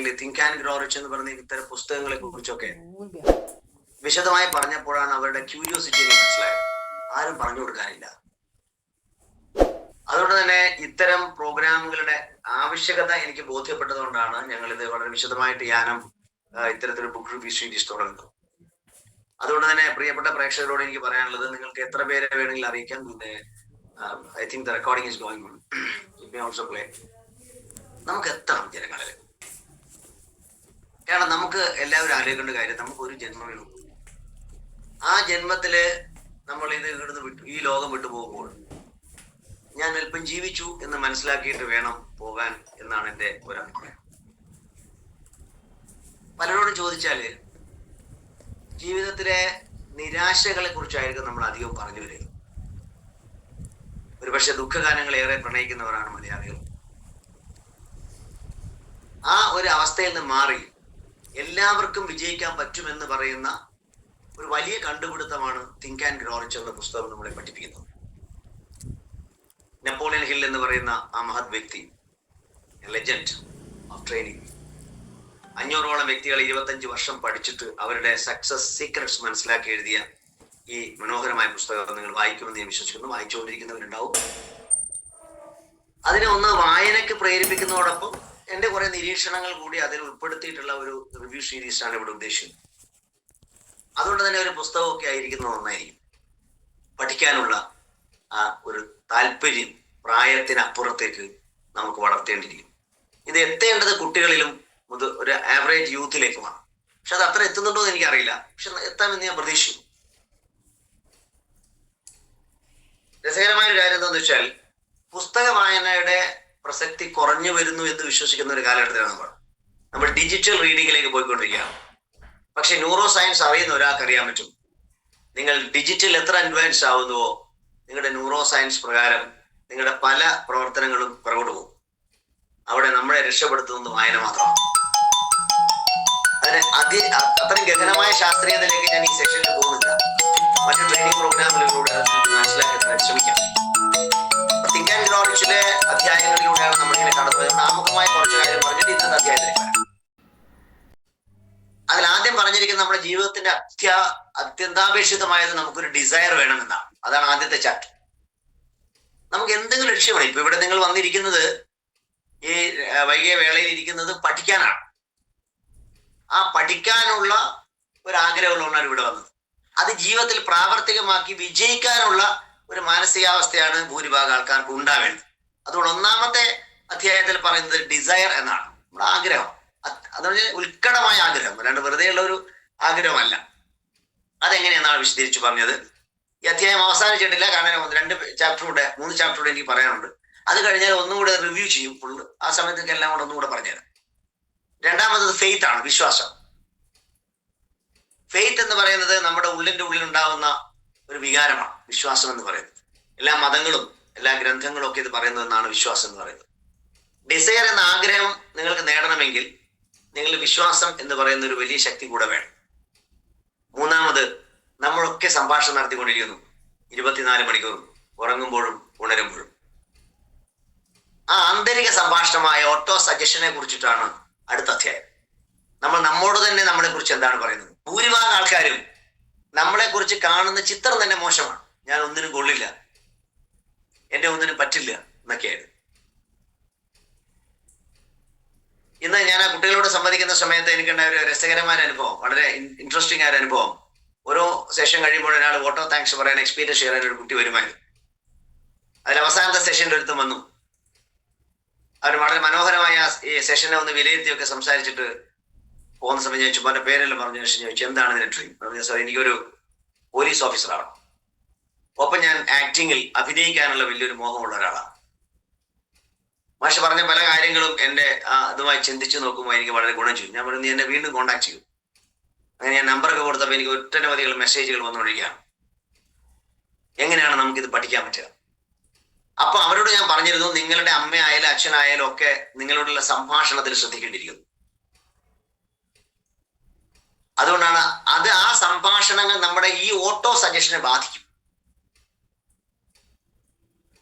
അല്ലെങ്കിൽ think and grow rich എന്ന് പറഞ്ഞ ഇത്തരം പുസ്തകങ്ങളെ കുറിച്ചൊക്കെ വിശദമായി പറഞ്ഞപ്പോഴാണ് അവരുടെ ക്യൂരിയോസിറ്റി എനിക്ക് മനസ്സിലായത്. ആരും പറഞ്ഞു കൊടുക്കാനില്ല. അതുകൊണ്ട് തന്നെ ഇത്തരം പ്രോഗ്രാമുകളുടെ ആവശ്യകത എനിക്ക് ബോധ്യപ്പെട്ടതുകൊണ്ടാണ് ഞങ്ങൾ ഇത് വളരെ വിശദമായിട്ട് ഇത്തരത്തിലൊരു ബുക്ക് റിവ്യൂ സീരീസ് തുടങ്ങുന്നത്. അതുകൊണ്ട് തന്നെ പ്രിയപ്പെട്ട പ്രേക്ഷകരോട് എനിക്ക് പറയാനുള്ളത്, നിങ്ങൾക്ക് എത്ര പേരെ വേണമെങ്കിലും അറിയിക്കാം. പിന്നെ I think the recording is going on. It may also play. നമുക്ക് എത്തണം ജനങ്ങളിൽ. കാരണം നമുക്ക് എല്ലാവരും ആലോചിക്കേണ്ട കാര്യം, നമുക്ക് ഒരു ജന്മമേ ഉള്ളൂ. ആ ജന്മത്തില് നമ്മൾ ഈ ലോകം വിട്ടു പോകുമ്പോൾ ഞാൻ അല്പം ജീവിച്ചു എന്ന് മനസ്സിലാക്കിയിട്ട് വേണം പോകാൻ എന്നാണ് എൻ്റെ ഒരഭിപ്രായം. പലരോടും ചോദിച്ചാല് ജീവിതത്തിലെ നിരാശകളെ കുറിച്ചായിരിക്കും നമ്മൾ അധികം പറഞ്ഞു വരിക. ഒരുപക്ഷെ ദുഃഖഗാനങ്ങൾ ഏറെ പ്രണയിക്കുന്നവരാണ് മലയാളികൾ. ആ ഒരു അവസ്ഥയിൽ നിന്ന് മാറി എല്ലാവർക്കും വിജയിക്കാൻ പറ്റുമെന്ന് പറയുന്ന ഒരു വലിയ കണ്ടുപിടുത്തമാണ് തിങ്ക് ആൻഡ് ഗ്രോ റിച്ച് എന്ന പുസ്തകം നമ്മളെ പഠിപ്പിക്കുന്നത്. നെപ്പോളിയൻ ഹിൽ എന്ന് പറയുന്ന ആ മഹത് വ്യക്തി, ലെജൻഡ് ഓഫ് ട്രെയിനിങ്, 500ഓളം വ്യക്തികൾ 25 വർഷം പഠിച്ചിട്ട് അവരുടെ സക്സസ് സീക്രട്സ് മനസ്സിലാക്കി എഴുതിയ ഈ മനോഹരമായ പുസ്തകം നിങ്ങൾ വായിക്കുമെന്ന് ഞാൻ വിശ്വസിക്കുന്നു. വായിച്ചുകൊണ്ടിരിക്കുന്നവരുണ്ടാവും. അതിനെ ഒന്ന് വായനയ്ക്ക് പ്രേരിപ്പിക്കുന്നതോടൊപ്പം എൻ്റെ കുറെ നിരീക്ഷണങ്ങൾ കൂടി അതിൽ ഉൾപ്പെടുത്തിയിട്ടുള്ള ഒരു റിവ്യൂ സീരീസാണ് ഇവിടെ ഉദ്ദേശിക്കുന്നത്. അതുകൊണ്ട് തന്നെ ഒരു പുസ്തകമൊക്കെ ആയിരിക്കുന്നത് നന്നായിരിക്കും. പഠിക്കാനുള്ള ആ ഒരു താല്പര്യം പ്രായത്തിനപ്പുറത്തേക്ക് നമുക്ക് വളർത്തേണ്ടിയിരിക്കും. ഇത് എത്തേണ്ടത് കുട്ടികളിലും ഒരു ആവറേജ് യൂത്തിലേക്കുമാണ്. പക്ഷെ അത് അത്ര എത്തുന്നുണ്ടോ എന്ന് എനിക്കറിയില്ല. പക്ഷെ എത്താമെന്ന് ഞാൻ പ്രതീക്ഷിക്കുന്നു. രസകരമായ ഒരു കാര്യം എന്താണെന്ന് വെച്ചാൽ, പുസ്തക വായനയുടെ പ്രസക്തി കുറഞ്ഞു വരുന്നു എന്ന് വിശ്വസിക്കുന്ന ഒരു കാലഘട്ടത്തിലാണ് നമ്മൾ ഡിജിറ്റൽ റീഡിങ്ങിലേക്ക് പോയിക്കൊണ്ടിരിക്കുകയാണ്. പക്ഷെ ന്യൂറോ സയൻസ് അറിയുന്ന ഒരാൾക്ക് അറിയാൻ പറ്റും, നിങ്ങൾ ഡിജിറ്റൽ എത്ര അഡ്വാൻസ് ആവുന്നുവോ നിങ്ങളുടെ ന്യൂറോ സയൻസ് പ്രകാരം നിങ്ങളുടെ പല പ്രവർത്തനങ്ങളും പുറകോട്ട് പോകും. അവിടെ നമ്മളെ രക്ഷപ്പെടുത്തുന്നത് വായന മാത്രമാണ്. അത്രയും ഗഹനമായ ശാസ്ത്രീയതയിലേക്ക് ഞാൻ ഈ സെഷനിൽ പോകുന്നില്ല. മറ്റു ട്രെയിനിങ് പ്രോഗ്രാമുകളിലൂടെ മനസ്സിലാക്കാൻ ശ്രമിക്കാം. തിങ്ക് ആൻഡ് ഗ്രോ റിച്ചിലെ അധ്യായങ്ങളിലൂടെയാണ് നമ്മളിങ്ങനെ കടന്നു വരുന്നത്. ആമുഖമായ കുറച്ച് കാര്യം പറഞ്ഞിട്ട് ഇന്നത്തെ അധ്യായത്തിലേക്ക് വരാം. അതിൽ ആദ്യം പറഞ്ഞിരിക്കുന്നത് നമ്മുടെ ജീവിതത്തിന്റെ അത്യന്താപേക്ഷിതമായത് നമുക്കൊരു ഡിസയർ വേണമെന്നാണ്. അതാണ് ആദ്യത്തെ ചാപ്റ്റർ. നമുക്ക് എന്തെങ്കിലും ലക്ഷ്യമാണ്. ഇപ്പൊ ഇവിടെ നിങ്ങൾ വന്നിരിക്കുന്നത്, ഈ വൈകിയ വേളയിൽ ഇരിക്കുന്നത് പഠിക്കാനാണ്. ആ പഠിക്കാനുള്ള ഒരു ആഗ്രഹമുള്ളവരാണ് ഇവിടെ വന്നത്. അത് ജീവിതത്തിൽ പ്രാവർത്തികമാക്കി വിജയിക്കാനുള്ള ഒരു മാനസികാവസ്ഥയാണ് ഭൂരിഭാഗം ആൾക്കാർക്ക് ഉണ്ടാവേണ്ടത്. അതുകൊണ്ട് ഒന്നാമത്തെ അധ്യായത്തിൽ പറയുന്നത് ഡിസയർ എന്നാണ്, നമ്മുടെ ആഗ്രഹം. അതെന്ന് പറഞ്ഞാൽ ഉത്കടമായ ആഗ്രഹം, അല്ലാണ്ട് വെറുതെയുള്ള ഒരു ആഗ്രഹമല്ല. അതെങ്ങനെയെന്നാണ് വിശദീകരിച്ച് പറഞ്ഞത്. ഈ അധ്യായം അവസാനിച്ചിട്ടില്ല, കാരണം 3 ചാപ്റ്റർ കൂടെ എനിക്ക് പറയാനുണ്ട്. അത് കഴിഞ്ഞാൽ ഒന്നും കൂടെ റിവ്യൂ ചെയ്യും ഫുള്ള്. ആ സമയത്തേക്ക് എല്ലാം കൂടെ ഒന്നും കൂടെ പറഞ്ഞുതരാം. രണ്ടാമത്തത് ഫെയ്ത്ത് ആണ്, വിശ്വാസം. ഫെയ്ത്ത് എന്ന് പറയുന്നത് നമ്മുടെ ഉള്ളിൻ്റെ ഉള്ളിലുണ്ടാവുന്ന ഒരു വികാരമാണ് വിശ്വാസം എന്ന് പറയുന്നത്. എല്ലാ മതങ്ങളും എല്ലാ ഗ്രന്ഥങ്ങളും ഒക്കെ ഇത് പറയുന്നതെന്നാണ് വിശ്വാസം എന്ന് പറയുന്നത്. ഡിസയർ എന്ന ആഗ്രഹം നിങ്ങൾക്ക് നേടണമെങ്കിൽ നിങ്ങൾ വിശ്വാസം എന്ന് പറയുന്ന ഒരു വലിയ ശക്തി കൂടെ വേണം. മൂന്നാമത്, നമ്മളൊക്കെ സംഭാഷണം നടത്തിക്കൊണ്ടിരിക്കുന്നു 24 മണിക്കൂറും, ഉറങ്ങുമ്പോഴും ഉണരുമ്പോഴും. ആ ആന്തരിക സംഭാഷണമായ ഓട്ടോ സജഷനെ കുറിച്ചിട്ടാണ് അടുത്ത അധ്യായം. നമ്മൾ നമ്മോട് തന്നെ നമ്മളെ കുറിച്ച് എന്താണ് പറയുന്നത്. ഭൂരിഭാഗം ആൾക്കാരും നമ്മളെ കുറിച്ച് കാണുന്ന ചിത്രം തന്നെ മോശമാണ്. ഞാൻ ഒന്നിനും കൊള്ളില്ല, എന്നെ ഒന്നിനും പറ്റില്ല എന്നൊക്കെയാണ്. ഇന്ന് ഞാൻ ആ കുട്ടികളോട് സംവദിക്കുന്ന സമയത്ത് എനിക്കുണ്ടായ ഒരു രസകരമായ അനുഭവം, വളരെ ഇൻട്രസ്റ്റിംഗ് ആയ അനുഭവം. ഓരോ സെഷൻ കഴിയുമ്പോൾ ഒരാൾ ഓട്ടോ താങ്ക്സ് പറയാൻ, എക്സ്പീരിയൻസ് ഷെയർ ചെയ്യാൻ ഒരു കുട്ടി വരുമായിരുന്നു. അതിൽ അവസാനത്തെ സെഷനിൽ ഒരുത്തും വന്നു. അവർ വളരെ മനോഹരമായ ഈ സെഷനെ ഒന്ന് വിലയിരുത്തിയൊക്കെ സംസാരിച്ചിട്ട് പോകുന്ന സമയം ചോദിച്ചു, അവരുടെ പേരെല്ലാം പറഞ്ഞ ശേഷം ചോദിച്ചു, എന്താണ് ഇതിന്റെ ഡ്രീം? സാർ, എനിക്കൊരു പോലീസ് ഓഫീസറാണ്. ഒപ്പം ഞാൻ ആക്ടിങ്ങിൽ അഭിനയിക്കാനുള്ള വലിയൊരു മോഹമുള്ള ഒരാളാണ്. മാഷ് പറഞ്ഞ പല കാര്യങ്ങളും എൻ്റെ അതുമായി ചിന്തിച്ചു നോക്കുമ്പോൾ എനിക്ക് വളരെ ഗുണം ചെയ്യും. ഞാൻ പറഞ്ഞു, നീ എന്നെ വീണ്ടും കോൺടാക്ട് ചെയ്യും. അങ്ങനെ ഞാൻ നമ്പറൊക്കെ കൊടുത്തപ്പോൾ എനിക്ക് ഒട്ടനവധികൾ മെസ്സേജുകൾ വന്നുകൊണ്ടിരിക്കുകയാണ്. എങ്ങനെയാണ് നമുക്കിത് പഠിക്കാൻ പറ്റുക? അപ്പൊ അവരോട് ഞാൻ പറഞ്ഞിരുന്നു, നിങ്ങളുടെ അമ്മയായാലും അച്ഛനായാലും ഒക്കെ നിങ്ങളോടുള്ള സംഭാഷണത്തിൽ ശ്രദ്ധിക്കേണ്ടിയിരിക്കുന്നു. അതുകൊണ്ടാണ് ആ സംഭാഷണങ്ങൾ നമ്മുടെ ഈ ഓട്ടോ സജഷനെ ബാധിക്കും.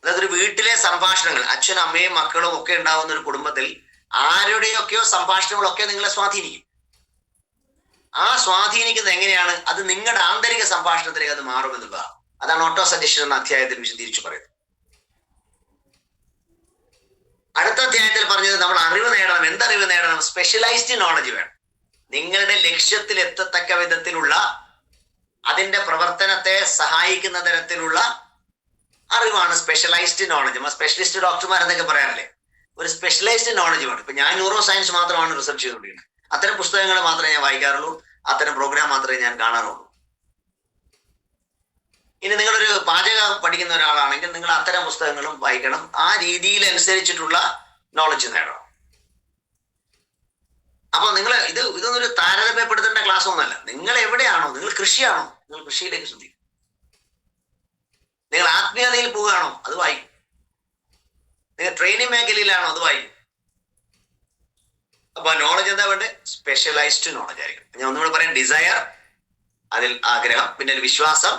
അതായത് ഒരു വീട്ടിലെ സംഭാഷണങ്ങൾ, അച്ഛനും അമ്മയും മക്കളും ഒക്കെ ഉണ്ടാവുന്ന ഒരു കുടുംബത്തിൽ ആരുടെയൊക്കെയോ സംഭാഷണങ്ങളൊക്കെ നിങ്ങളെ സ്വാധീനിക്കും. ആ സ്വാധീനിക്കുന്നത് എങ്ങനെയാണ്? അത് നിങ്ങളുടെ ആന്തരിക സംഭാഷണത്തിലേക്ക് അത് മാറുമെന്നുള്ളതാണ്. അതാണ് ഓട്ടോ സജഷൻ എന്ന അധ്യായത്തിൽ വിശദീകരിച്ചു പറയുന്നത്. അടുത്ത അധ്യായത്തിൽ പറഞ്ഞത് നമ്മൾ അറിവ് നേടണം. എന്തറിവ് നേടണം? സ്പെഷ്യലൈസ്ഡ് നോളജ് വേണം. നിങ്ങളുടെ ലക്ഷ്യത്തിൽ എത്തത്തക്ക വിധത്തിലുള്ള, അതിന്റെ പ്രവർത്തനത്തെ സഹായിക്കുന്ന തരത്തിലുള്ള അറിവാണ് സ്പെഷ്യലൈസ്ഡ് നോളജ്. സ്പെഷ്യലിസ്റ്റ് ഡോക്ടർമാർ എന്നൊക്കെ പറയാറില്ലേ, ഒരു സ്പെഷ്യലൈസ്ഡ് നോളജ് വേണം. ഇപ്പൊ ഞാൻ ന്യൂറോ സയൻസ് മാത്രമാണ് റിസർച്ച് ചെയ്തുകൊണ്ടിരിക്കുന്നത്. അത്തരം പുസ്തകങ്ങൾ മാത്രമേ ഞാൻ വായിക്കാറുള്ളൂ, അത്തരം പ്രോഗ്രാം മാത്രമേ ഞാൻ കാണാറുള്ളൂ. ഇനി നിങ്ങളൊരു പാചകം പഠിക്കുന്ന ഒരാളാണെങ്കിൽ നിങ്ങൾ അത്തരം പുസ്തകങ്ങളും വായിക്കണം. ആ രീതിയിൽ അനുസരിച്ചിട്ടുള്ള നോളജ് നേടണം. അപ്പൊ നിങ്ങൾ ഇതൊന്നും ഒരു താരതമ്യപ്പെടുത്തേണ്ട ക്ലാസ് ഒന്നല്ല. നിങ്ങൾ എവിടെയാണോ, നിങ്ങൾ കൃഷിയാണോ, നിങ്ങൾ കൃഷിയിലേക്ക് ശ്രദ്ധിക്കും. നിങ്ങൾ ആത്മീയതയിൽ പോവുകയാണോ, അത് വായിക്കും. നിങ്ങൾ ട്രെയിനിങ് മേഖലയിലാണോ, അത് വായിക്കും. അപ്പൊ നോളജ് എന്താ വേണ്ടത്? സ്പെഷ്യലൈസ്ഡ് നോളജ് ആയിരിക്കും. ഞാൻ ഒന്നുകൂടെ പറയാം. ഡിസയർ, അതിൽ ആഗ്രഹം, പിന്നെ ഒരു വിശ്വാസം,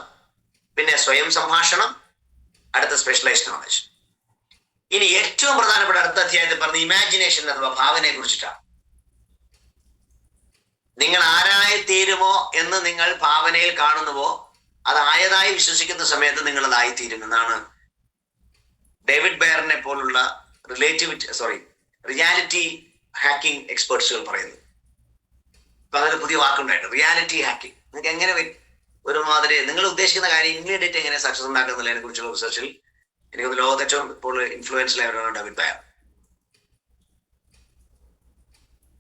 പിന്നെ സ്വയം സംഭാഷണം, അടുത്ത സ്പെഷ്യലൈസ്ഡ് നോളജ്. ഇനി ഏറ്റവും പ്രധാനപ്പെട്ട അടുത്ത അധ്യായത്തിൽ പറഞ്ഞ ഇമാജിനേഷൻ അഥവാ ഭാവനയെ കുറിച്ചിട്ടാണ്. നിങ്ങൾ ആരായി തീരുമോ എന്ന് നിങ്ങൾ ഭാവനയിൽ കാണുന്നുവോ, അതായതായി വിശ്വസിക്കുന്ന സമയത്ത് നിങ്ങൾ അതായി തീരുമെന്നാണ് ഡേവിഡ് ബെയറിനെ പോലുള്ള റിയാലിറ്റി ഹാക്കിംഗ് എക്സ്പേർട്സുകൾ പറയുന്നത്. ഇപ്പൊ അങ്ങനെ പുതിയ വാക്കുണ്ടായിട്ട് റിയാലിറ്റി ഹാക്കിംഗ്. നിങ്ങൾക്ക് എങ്ങനെ ഒരുമാതിരി നിങ്ങൾ ഉദ്ദേശിക്കുന്ന കാര്യം ഇമ്മീഡിയറ്റ് എങ്ങനെ സക്സസ് ഉണ്ടാക്കുന്നതിനെ കുറിച്ചുള്ള റിസർച്ചിൽ എനിക്കൊന്ന് ലോകത്തെ ഏറ്റവും ഇപ്പോൾ ഇൻഫ്ലുവൻസിലായവരാണ് ഡേവിഡ് ബെയർ.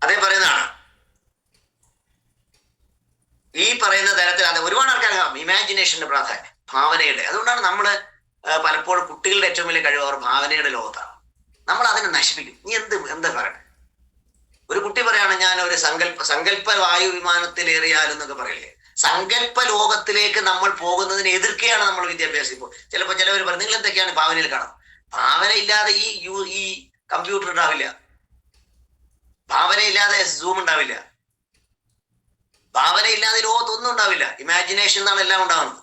അതേ പറയുന്നതാണ്. ഈ പറയുന്ന തരത്തിൽ അത് ഒരുപാട് ആൾക്കാർ ഇമാജിനേഷന്റെ പ്രാധാന്യം, ഭാവനയുടെ. അതുകൊണ്ടാണ് നമ്മൾ പലപ്പോഴും കുട്ടികളുടെ ഏറ്റവും വലിയ കഴിവ് അവർ ഭാവനയുടെ ലോകത്താണ്. നമ്മൾ അതിനെ നശിപ്പിക്കും. നീ എന്താ പറയണേ? ഒരു കുട്ടി പറയാണ്, ഞാൻ ഒരു സങ്കല്പ വായു വിമാനത്തിലേറിയാലെന്നൊക്കെ പറയില്ലേ. സങ്കല്പ ലോകത്തിലേക്ക് നമ്മൾ പോകുന്നതിനെ എതിർക്കുകയാണ് നമ്മൾ വിദ്യാഭ്യാസം. ഇപ്പോൾ ചിലപ്പോൾ ചിലവർ പറയും, നിങ്ങൾ എന്തൊക്കെയാണ് ഭാവനയിൽ കാണുന്നത്? ഭാവന ഇല്ലാതെ ഈ കമ്പ്യൂട്ടർ ഉണ്ടാവില്ല, ഭാവനയില്ലാതെ സൂം ഉണ്ടാവില്ല, ഭാവനയില്ലാതെ ലോകത്തൊന്നും ഉണ്ടാവില്ല. ഇമാജിനേഷൻ എന്നാണ് എല്ലാം ഉണ്ടാവുന്നത്.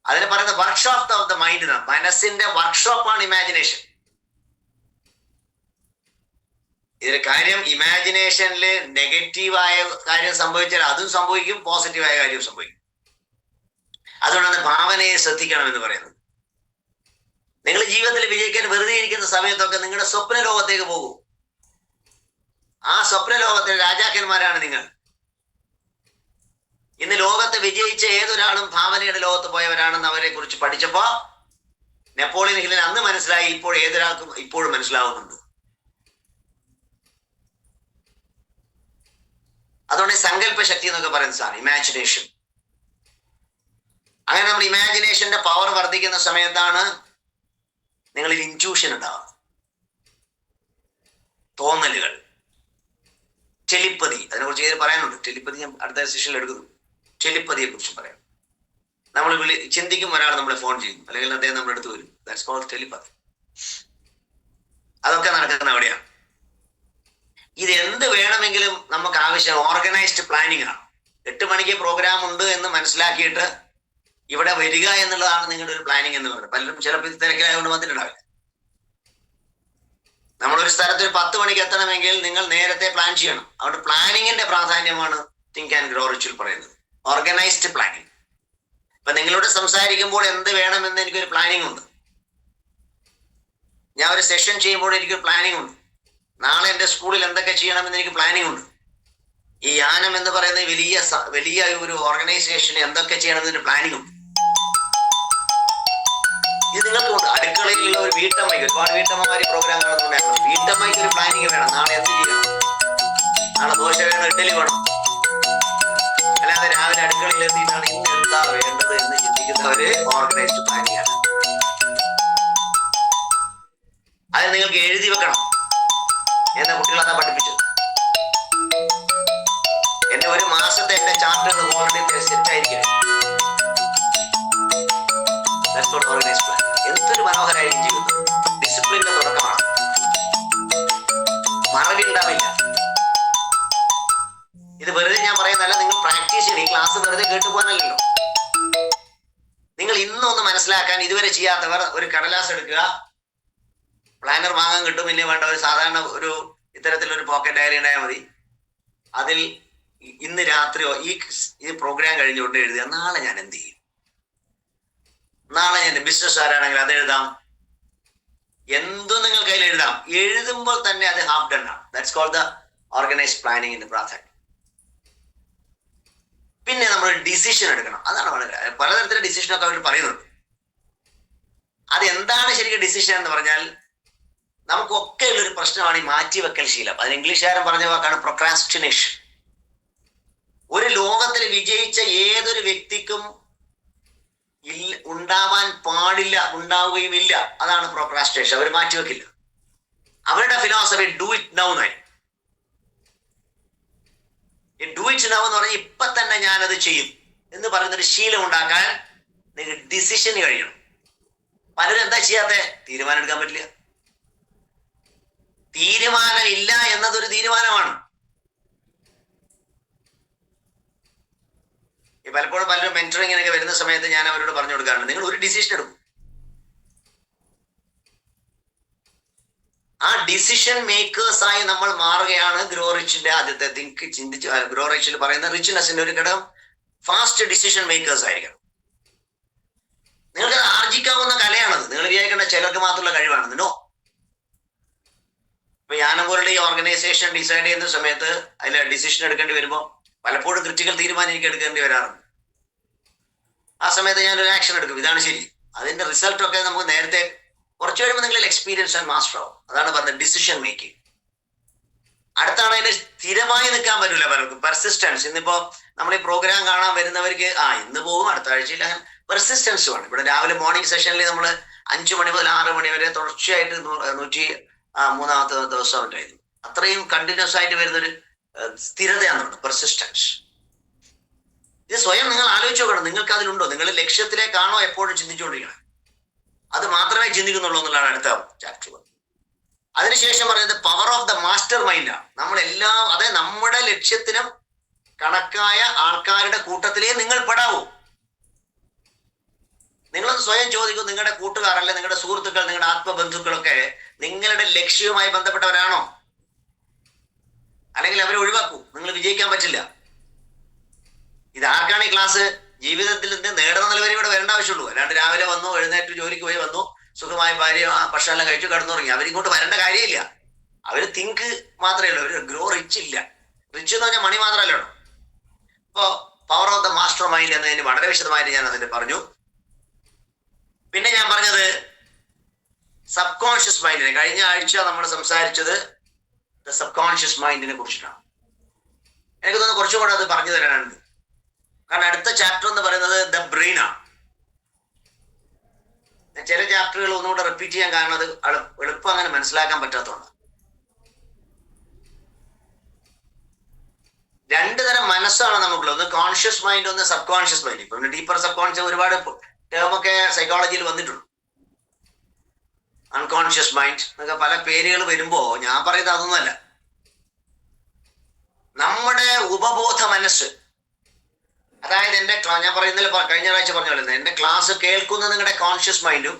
അതിന് പറയുന്ന വർക്ക്ഷോപ്പ് ഓഫ് ദ മൈൻഡ് എന്നാണ്. മനസ്സിന്റെ വർക്ക്ഷോപ്പാണ് ഇമാജിനേഷൻ. ഇതിന്റെ കാര്യം, ഇമാജിനേഷനിൽ നെഗറ്റീവായ കാര്യം സംഭവിച്ചാൽ അതും സംഭവിക്കും, പോസിറ്റീവായ കാര്യവും സംഭവിക്കും. അതുകൊണ്ടാണ് ഭാവനയെ ശ്രദ്ധിക്കണം എന്ന് പറയുന്നത്. നിങ്ങൾ ജീവിതത്തിൽ വിജയിക്കാൻ വെറുതെ ഇരിക്കുന്ന സമയത്തൊക്കെ നിങ്ങളുടെ സ്വപ്ന ലോകത്തേക്ക് പോകൂ. ആ സ്വപ്ന ലോകത്തിലെ രാജാക്കന്മാരാണ് നിങ്ങൾ. ഇന്ന് ലോകത്ത് വിജയിച്ച ഏതൊരാളും ഭാവനയുടെ ലോകത്ത് പോയവരാണെന്ന് അവരെ കുറിച്ച് പഠിച്ചപ്പോ നെപ്പോളിയൻ ഹില്ലിന് അന്ന് മനസ്സിലായി. ഇപ്പോൾ ഏതൊരാൾക്കും ഇപ്പോഴും മനസ്സിലാവുന്നുണ്ട്. അതുകൊണ്ട് സങ്കല്പ ശക്തി എന്നൊക്കെ പറയുന്ന സാധനം ഇമാജിനേഷൻ. അങ്ങനെ നമ്മൾ ഇമാജിനേഷന്റെ പവർ വർദ്ധിക്കുന്ന സമയത്താണ് നിങ്ങളിൽ ഇൻറ്റ്യൂഷൻ ഉണ്ടാവുക, തോന്നലുകൾ, ടെലിപ്പതി. അതിനെക്കുറിച്ച് പറയാനുണ്ട്. ടെലിപ്പതി ഞാൻ അടുത്ത സെഷനിൽ എടുക്കുന്നു. ടെലിപ്പതിയെ കുറിച്ച് പറയാം. നമ്മൾ ചിന്തിക്കും, ഒരാൾ നമ്മളെ ഫോൺ ചെയ്യും, അല്ലെങ്കിൽ അദ്ദേഹം നമ്മുടെ അടുത്ത് വരും. That's called telepathy. അതൊക്കെ നടക്കുന്ന അവിടെയാണ്. ഇത് എന്ത് വേണമെങ്കിലും നമുക്ക് ആവശ്യം ഓർഗനൈസ്ഡ് പ്ലാനിങ് ആണ്. 8 മണിക്ക് പ്രോഗ്രാം ഉണ്ട് എന്ന് മനസ്സിലാക്കിയിട്ട് ഇവിടെ വരിക എന്നുള്ളതാണ് നിങ്ങളുടെ ഒരു പ്ലാനിങ് എന്ന് പറയുന്നത്. പലരും ചിലപ്പോൾ തിരക്കിലായതുകൊണ്ട് വന്നിട്ടുണ്ടാവില്ല. നമ്മളൊരു സ്ഥലത്ത് 10 മണിക്ക് എത്തണമെങ്കിൽ നിങ്ങൾ നേരത്തെ പ്ലാൻ ചെയ്യണം. അതുകൊണ്ട് പ്ലാനിങ്ങിന്റെ പ്രാധാന്യമാണ് തിങ്ക് ആൻഡ് ഗ്രോ റിച്വൽ പറയുന്നത്. Organised planning. ഇപ്പൊ നിങ്ങളോട് സംസാരിക്കുമ്പോൾ എന്ത് വേണമെന്ന് എനിക്കൊരു പ്ലാനിങ് ഉണ്ട്. ഞാൻ ഒരു സെഷൻ ചെയ്യുമ്പോൾ എനിക്കൊരു പ്ലാനിങ് ഉണ്ട്. നാളെ എൻ്റെ സ്കൂളിൽ എന്തൊക്കെ ചെയ്യണമെന്ന് എനിക്ക് പ്ലാനിങ് ഉണ്ട്. ഈ യാനം എന്ന് പറയുന്ന വലിയ ഒരു ഓർഗനൈസേഷന് എന്തൊക്കെ ചെയ്യണമെന്നൊരു പ്ലാനിങ് ഉണ്ട്. ഇത് നിങ്ങൾക്കുണ്ട്. അടുക്കളയിലുള്ള ഒരു വീട്ടമ്മയ്ക്ക്, ഒരുപാട് വീട്ടമ്മമാര് പ്രോഗ്രാം കാണുന്നുണ്ടായിരുന്നു. വീട്ടമ്മയ്ക്ക് ഒരു പ്ലാനിങ് വേണം. നാളെ എന്ത് ചെയ്യണം? നാളെ ദോശ വേണം, ഇഡ്ഡലി വേണം. അല്ലാതെ രാവിലെ അടുക്കളയിൽ എത്തിയിട്ടാണ് ഇന്ന് എന്താ വേണ്ടത് എന്ന് ചിന്തിക്കുന്ന ഒരു ഓർഗനൈസ്ഡ് പ്ലാനിങ് ആണ്. അത് നിങ്ങൾക്ക് എഴുതി വെക്കണം. എന്ന കുട്ടികൾ അതാ പഠിപ്പിച്ചത്. എന്റെ ഒരു മാസത്തെ എന്റെ ചാർട്ട് ഓൾറെഡി സെറ്റ് ആയിരിക്കും. എന്തൊരു മനോഹരമായിരിക്കും ജീവിതം. ഡിസിപ്ലിന്റെ തുടക്കമാണ്. മറവിണ്ടാവില്ല. ഇത് വെറുതെ ഞാൻ പറയുന്നതല്ല, നിങ്ങൾ പ്രാക്ടീസ് ചെയ്യണം. ഈ ക്ലാസ് വെറുതെ കേട്ടുപോകാനല്ലോ. നിങ്ങൾ ഇന്നൊന്ന് മനസ്സിലാക്കാൻ ഇതുവരെ ചെയ്യാത്തവർ ഒരു കടലാസ് എടുക്കുക, പ്ലാനർ വാങ്ങാൻ കിട്ടും. പിന്നെ വേണ്ട ഒരു സാധാരണ ഒരു ഇത്തരത്തിലൊരു പോക്കറ്റ് ഡയറി ഉണ്ടായാൽ മതി. അതിൽ ഇന്ന് രാത്രിയോ ഈ പ്രോഗ്രാം കഴിഞ്ഞുകൊണ്ട് എഴുതുക, നാളെ ഞാൻ എന്ത് ചെയ്യും, നാളെ ഞാൻ ബിസിനസ് ആരാണെങ്കിൽ അത് എഴുതാം, എന്തും നിങ്ങൾക്ക് അതിൽ എഴുതാം. എഴുതുമ്പോൾ തന്നെ അത് ഹാഫ് ഡൺ ആണ്. That's called the organised planning in പ്രാധാന്യം. പിന്നെ നമ്മൾ ഡിസിഷൻ എടുക്കണം. അതാണ് വളരെ പലതരത്തിലെ ഡിസിഷനൊക്കെ അവർ പറയുന്നുണ്ട്. അതെന്താണ് ശരിക്കും ഡിസിഷൻ എന്ന് പറഞ്ഞാൽ, നമുക്കൊക്കെ ഉള്ളൊരു പ്രശ്നമാണ് ഈ മാറ്റിവെക്കൽ ശീലം. അതിന് ഇംഗ്ലീഷുകാരൻ പറഞ്ഞ വാക്കാണ് പ്രൊക്രാസ്റ്റിനേഷൻ. ഒരു ലോകത്തിൽ വിജയിച്ച ഏതൊരു വ്യക്തിക്കും ഉണ്ടാവാൻ പാടില്ല, ഉണ്ടാവുകയും ഇല്ല. അതാണ് പ്രോക്രാസ്റ്റിനേഷൻ. അവർ മാറ്റിവെക്കില്ല. അവരുടെ ഫിലോസഫി ഡു ഇറ്റ് നൗ എന്നായി. ഡു ഇറ്റ് നൗ എന്ന് പറഞ്ഞാൽ ഇപ്പൊ തന്നെ ഞാനത് ചെയ്യും എന്ന് പറയുന്നൊരു ശീലം ഉണ്ടാക്കാൻ നിങ്ങൾ ഡിസിഷന് കഴിയണം. പലരും എന്താ ചെയ്യാത്ത, തീരുമാനം എടുക്കാൻ പറ്റില്ല. തീരുമാനം ഇല്ല എന്നതൊരു തീരുമാനമാണ്. പലപ്പോഴും പലരും മെന്ററിങ്ങിനൊക്കെ വരുന്ന സമയത്ത് ഞാൻ അവരോട് പറഞ്ഞു കൊടുക്കാറുണ്ട്, നിങ്ങൾ ഒരു ഡിസിഷൻ എടുക്കും. ആ ഡിസിഷൻ മേക്കേഴ്സായി നമ്മൾ മാറുകയാണ്. ഗ്രോ റിച്ചിന്റെ ആദ്യത്തെ ചിന്തിച്ച് ഗ്രോ റിച്ചിൽ പറയുന്ന റിച്ച്നെസിന്റെ ഒരു ഘടകം ഫാസ്റ്റ് ഡിസിഷൻ മേക്കേഴ്സ് ആയിരിക്കണം. നിങ്ങൾക്ക് ആർജിക്കാവുന്ന കലയാണത്. നിങ്ങൾ വിചാരിക്കേണ്ട ചിലർക്ക് മാത്രമുള്ള കഴിവാണ്. നോ. ഇപ്പൊ ഞാനും പോലുള്ള ഈ ഓർഗനൈസേഷൻ ഡിസൈഡ് ചെയ്യുന്ന സമയത്ത് അതിൽ ഡിസിഷൻ എടുക്കേണ്ടി വരുമ്പോൾ പലപ്പോഴും ക്രിറ്റിക്കൽ തീരുമാനം എനിക്ക് എടുക്കേണ്ടി വരാറുണ്ട്. ആ സമയത്ത് ഞാനൊരു ആക്ഷൻ എടുക്കും, ഇതാണ് ശരി. അതിന്റെ റിസൾട്ടൊക്കെ നമുക്ക് നേരത്തെ കുറച്ച് കഴിയുമ്പോൾ നിങ്ങൾ എക്സ്പീരിയൻസ് ആൻഡ് മാസ്റ്റർ ആവും. അതാണ് പറഞ്ഞത് ഡിസിഷൻ മേക്കിംഗ്. അടുത്താണ് അതിന് സ്ഥിരമായി നിൽക്കാൻ പറ്റില്ല പലർക്കും. പെർസിസ്റ്റൻസ്. ഇന്നിപ്പോ നമ്മൾ ഈ പ്രോഗ്രാം കാണാൻ വരുന്നവർക്ക് ഇന്ന് പോകും, അടുത്ത ആഴ്ചയിൽ അങ്ങനെ പെർസിസ്റ്റൻസ് വേണം. ഇവിടെ രാവിലെ മോർണിംഗ് സെഷനിൽ നമ്മൾ 5 മണി മുതൽ 6 മണി വരെ തുടർച്ചയായിട്ട് 103ാമത്തെ ദിവസം ഉണ്ടായിരുന്നു. അത്രയും കണ്ടിന്യൂസ് ആയിട്ട് വരുന്നൊരു സ്ഥിരതയാണ് പെർസിസ്റ്റൻസ്. ഇത് സ്വയം നിങ്ങൾ ആലോചിച്ച് നോക്കണം, നിങ്ങൾക്ക് അതിലുണ്ടോ? നിങ്ങൾ ലക്ഷ്യത്തിലേക്കാണോ എപ്പോഴും ചിന്തിച്ചുകൊണ്ടിരിക്കണം? അത് മാത്രമേ ചിന്തിക്കുന്നുള്ളൂ എന്നുള്ളതാണ് അടുത്ത ചാപ്റ്റർ. അതിനുശേഷം പറയുന്നത് പവർ ഓഫ് ദ മാസ്റ്റർ മൈൻഡാണ്. അതായത് നമ്മുടെ ലക്ഷ്യത്തിനും കണക്കായ ആൾക്കാരുടെ കൂട്ടത്തിലേ നിങ്ങൾ പെടാവൂ. നിങ്ങളൊന്ന് സ്വയം ചോദിക്കും, നിങ്ങളുടെ കൂട്ടുകാർ അല്ലെ നിങ്ങളുടെ സുഹൃത്തുക്കൾ, നിങ്ങളുടെ ആത്മബന്ധുക്കളൊക്കെ നിങ്ങളുടെ ലക്ഷ്യവുമായി ബന്ധപ്പെട്ടവരാണോ? അല്ലെങ്കിൽ അവരെ ഒഴിവാക്കൂ, നിങ്ങൾ വിജയിക്കാൻ പറ്റില്ല. ഇത് ആർക്കാണ് ഈ ക്ലാസ്? ജീവിതത്തിൽ നിന്ന് നേടുന്ന നിലവരെ ഇവിടെ വരേണ്ട ആവശ്യമുള്ളൂ. അല്ലാണ്ട് രാവിലെ വന്നു, എഴുന്നേറ്റ് ജോലിക്ക് പോയി വന്നു, സുഖമായി ഭാര്യ ഭക്ഷണമെല്ലാം കഴിച്ചു കിടന്നുറങ്ങി. അവരിങ്ങോട്ട് വരേണ്ട കാര്യമില്ല. അവര് തിങ്ക് മാത്രമേ ഉള്ളൂ. അവര് ഗ്രോ റിച്ച് ഇല്ല. റിച്ച് എന്ന് പറഞ്ഞാൽ മണി മാത്രമല്ലോ. അപ്പോ power of the master mind എന്നതിന് വളരെ വിശദമായിട്ട് ഞാൻ അതിൽ പറഞ്ഞു. പിന്നെ ഞാൻ പറഞ്ഞത് സബ് കോൺഷ്യസ് മൈൻഡിനെ. കഴിഞ്ഞ ആഴ്ച നമ്മൾ സംസാരിച്ചത് സബ് കോൺഷ്യസ് മൈൻഡിനെ കുറിച്ചിട്ടാണ്. എനിക്ക് തോന്നുന്നു കുറച്ചും കൂടെ അത് പറഞ്ഞു തരാനുണ്ട്. കാരണം അടുത്ത ചാപ്റ്റർ എന്ന് പറയുന്നത് ദ ബ്രെയിൻ ആണ്. ചില ചാപ്റ്ററുകൾ ഒന്നുകൂടെ റിപ്പീറ്റ് ചെയ്യാൻ കാരണം അത് എളുപ്പം അങ്ങനെ മനസ്സിലാക്കാൻ പറ്റാത്തതുകൊണ്ട്. 2 തരം മനസ്സാണ് നമുക്കുള്ളത്. ഒന്ന് കോൺഷ്യസ് മൈൻഡ്, ഒന്ന് സബ് കോൺഷ്യസ് മൈൻഡ്. ഇപ്പൊ ഡീപ്പർ സബ് കോൺഷ്യസ് ഒരുപാട് ടേമൊക്കെ സൈക്കോളജിയിൽ വന്നിട്ടുണ്ട്. അൺകോൺഷ്യസ് മൈൻഡ് എന്നൊക്കെ പല പേരുകൾ വരുമ്പോ ഞാൻ പറയുന്നത് അതൊന്നുമല്ല. നമ്മുടെ ഉപബോധ മനസ്സ്, അതായത് ഞാൻ പറയുന്നതിൽ കഴിഞ്ഞ ആഴ്ച പറഞ്ഞല്ലോ, എന്റെ ക്ലാസ് കേൾക്കുന്ന നിങ്ങളുടെ കോൺഷ്യസ് മൈൻഡും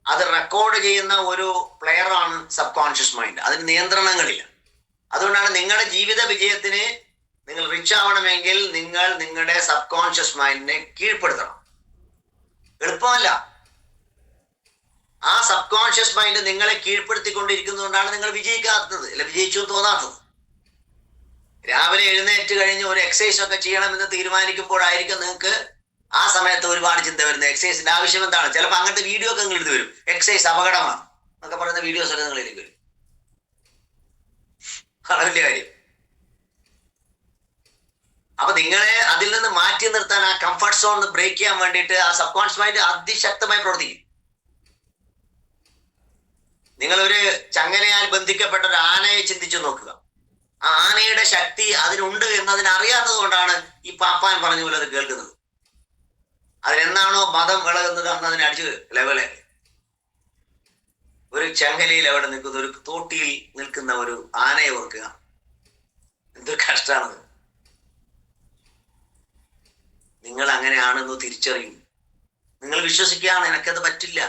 അത് റെക്കോർഡ് ചെയ്യുന്ന ഒരു പ്ലെയറാണ് സബ് കോൺഷ്യസ് മൈൻഡ്. അതിന് നിയന്ത്രണങ്ങളില്ല. അതുകൊണ്ടാണ് നിങ്ങളുടെ ജീവിത വിജയത്തിന് നിങ്ങൾ റിച്ച് ആവണമെങ്കിൽ നിങ്ങൾ നിങ്ങളുടെ സബ് കോൺഷ്യസ് മൈൻഡിനെ കീഴ്പ്പെടുത്തണം. എളുപ്പമല്ല. ആ സബ് കോൺഷ്യസ് മൈൻഡ് നിങ്ങളെ കീഴ്പ്പെടുത്തിക്കൊണ്ടിരിക്കുന്നതുകൊണ്ടാണ് നിങ്ങൾ വിജയിക്കാത്തത്, അല്ല വിജയിച്ചു തോന്നാത്തത്. രാവിലെ എഴുന്നേറ്റ് കഴിഞ്ഞ് ഒരു എക്സസൈസ് ഒക്കെ ചെയ്യണമെന്ന് തീരുമാനിക്കുമ്പോഴായിരിക്കും നിങ്ങൾക്ക് ആ സമയത്ത് ഒരുപാട് ചിന്ത വരുന്നത്. എക്സസൈസിന്റെ ആവശ്യം എന്താണ്? ചിലപ്പോൾ അങ്ങനത്തെ വീഡിയോ ഒക്കെ നിങ്ങൾ എടുത്ത് വരും. എക്സസൈസ് അപകടമാണ് എന്നൊക്കെ പറയുന്ന വീഡിയോസ് ഒക്കെ നിങ്ങളിലേക്ക് വരും. വലിയ കാര്യം. അപ്പൊ നിങ്ങളെ അതിൽ നിന്ന് മാറ്റി നിർത്താൻ, ആ കംഫർട്ട് സോൺ ബ്രേക്ക് ചെയ്യാൻ വേണ്ടിയിട്ട് ആ സബ് കോൺഷ്യസ് മൈൻഡ് അതിശക്തമായി പ്രവർത്തിക്കും. നിങ്ങളൊരു ചങ്ങലയാൽ ബന്ധിക്കപ്പെട്ട ഒരു ആനയെ ചിന്തിച്ചു നോക്കുക. ആ ആനയുടെ ശക്തി അതിനുണ്ട് എന്നതിന് അറിയാത്തത് കൊണ്ടാണ് ഈ പാപ്പാൻ പറഞ്ഞ പോലെ അത് കേൾക്കുന്നത്. അതിനെന്നാണോ മതം വിളകുന്നത് അന്ന് അതിനെ അടിച്ച് ലെവലെ. ഒരു ചങ്ങലയിൽ അവിടെ നിൽക്കുന്ന, ഒരു തോട്ടിയിൽ നിൽക്കുന്ന ഒരു ആനയെ ഓർക്കുക. എന്തൊരു കഷ്ടമാണത്. നിങ്ങൾ അങ്ങനെയാണെന്ന് തിരിച്ചറിയും. നിങ്ങൾ വിശ്വസിക്കുകയാണ്, എനിക്കത് പറ്റില്ല.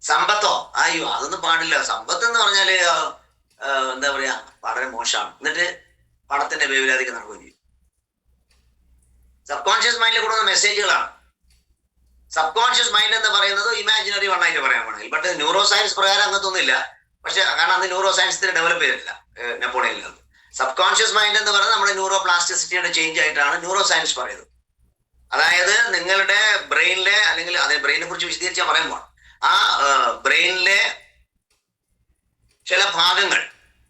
സമ്പത്തോ? അയ്യോ, അതൊന്നും പാടില്ല. സമ്പത്ത് എന്ന് പറഞ്ഞാല് എന്താ പറയാ, വളരെ മോശമാണ്. എന്നിട്ട് പണത്തിന്റെ വേവലാതിക്ക് നടക്കുകയും ചെയ്യും. സബ് കോൺഷ്യസ് മൈൻഡിൽ കൂടുന്ന മെസ്സേജുകളാണ്. സബ് കോൺഷ്യസ് മൈൻഡ് എന്ന് പറയുന്നത് ഇമാജിനറി വണ്ണായിട്ട് പറയാൻ വേണമെങ്കിൽ, ബട്ട് ന്യൂറോ സയൻസ് പ്രകാരം അങ്ങനത്തൊന്നുമില്ല. പക്ഷെ കാരണം അന്ന് ന്യൂറോ സയൻസ് ഡെവലപ്പ് ചെയ്തിട്ടില്ല നെപ്പോളിയനിൽ. സബ് കോൺഷ്യസ് മൈൻഡ് എന്ന് പറയുന്നത് നമ്മുടെ ന്യൂറോ പ്ലാസ്റ്റിസിറ്റിയുടെ ചേഞ്ച് ആയിട്ടാണ് ന്യൂറോ സയൻസ് പറയുന്നത്. അതായത് നിങ്ങളുടെ ബ്രെയിനിലെ, അല്ലെങ്കിൽ അതേ ബ്രെയിനെ കുറിച്ച് വിശദീകരിച്ച് ഞാൻ പറയാൻ പോകണം. ആ ബ്രെയിനിലെ ചില ഭാഗങ്ങൾ,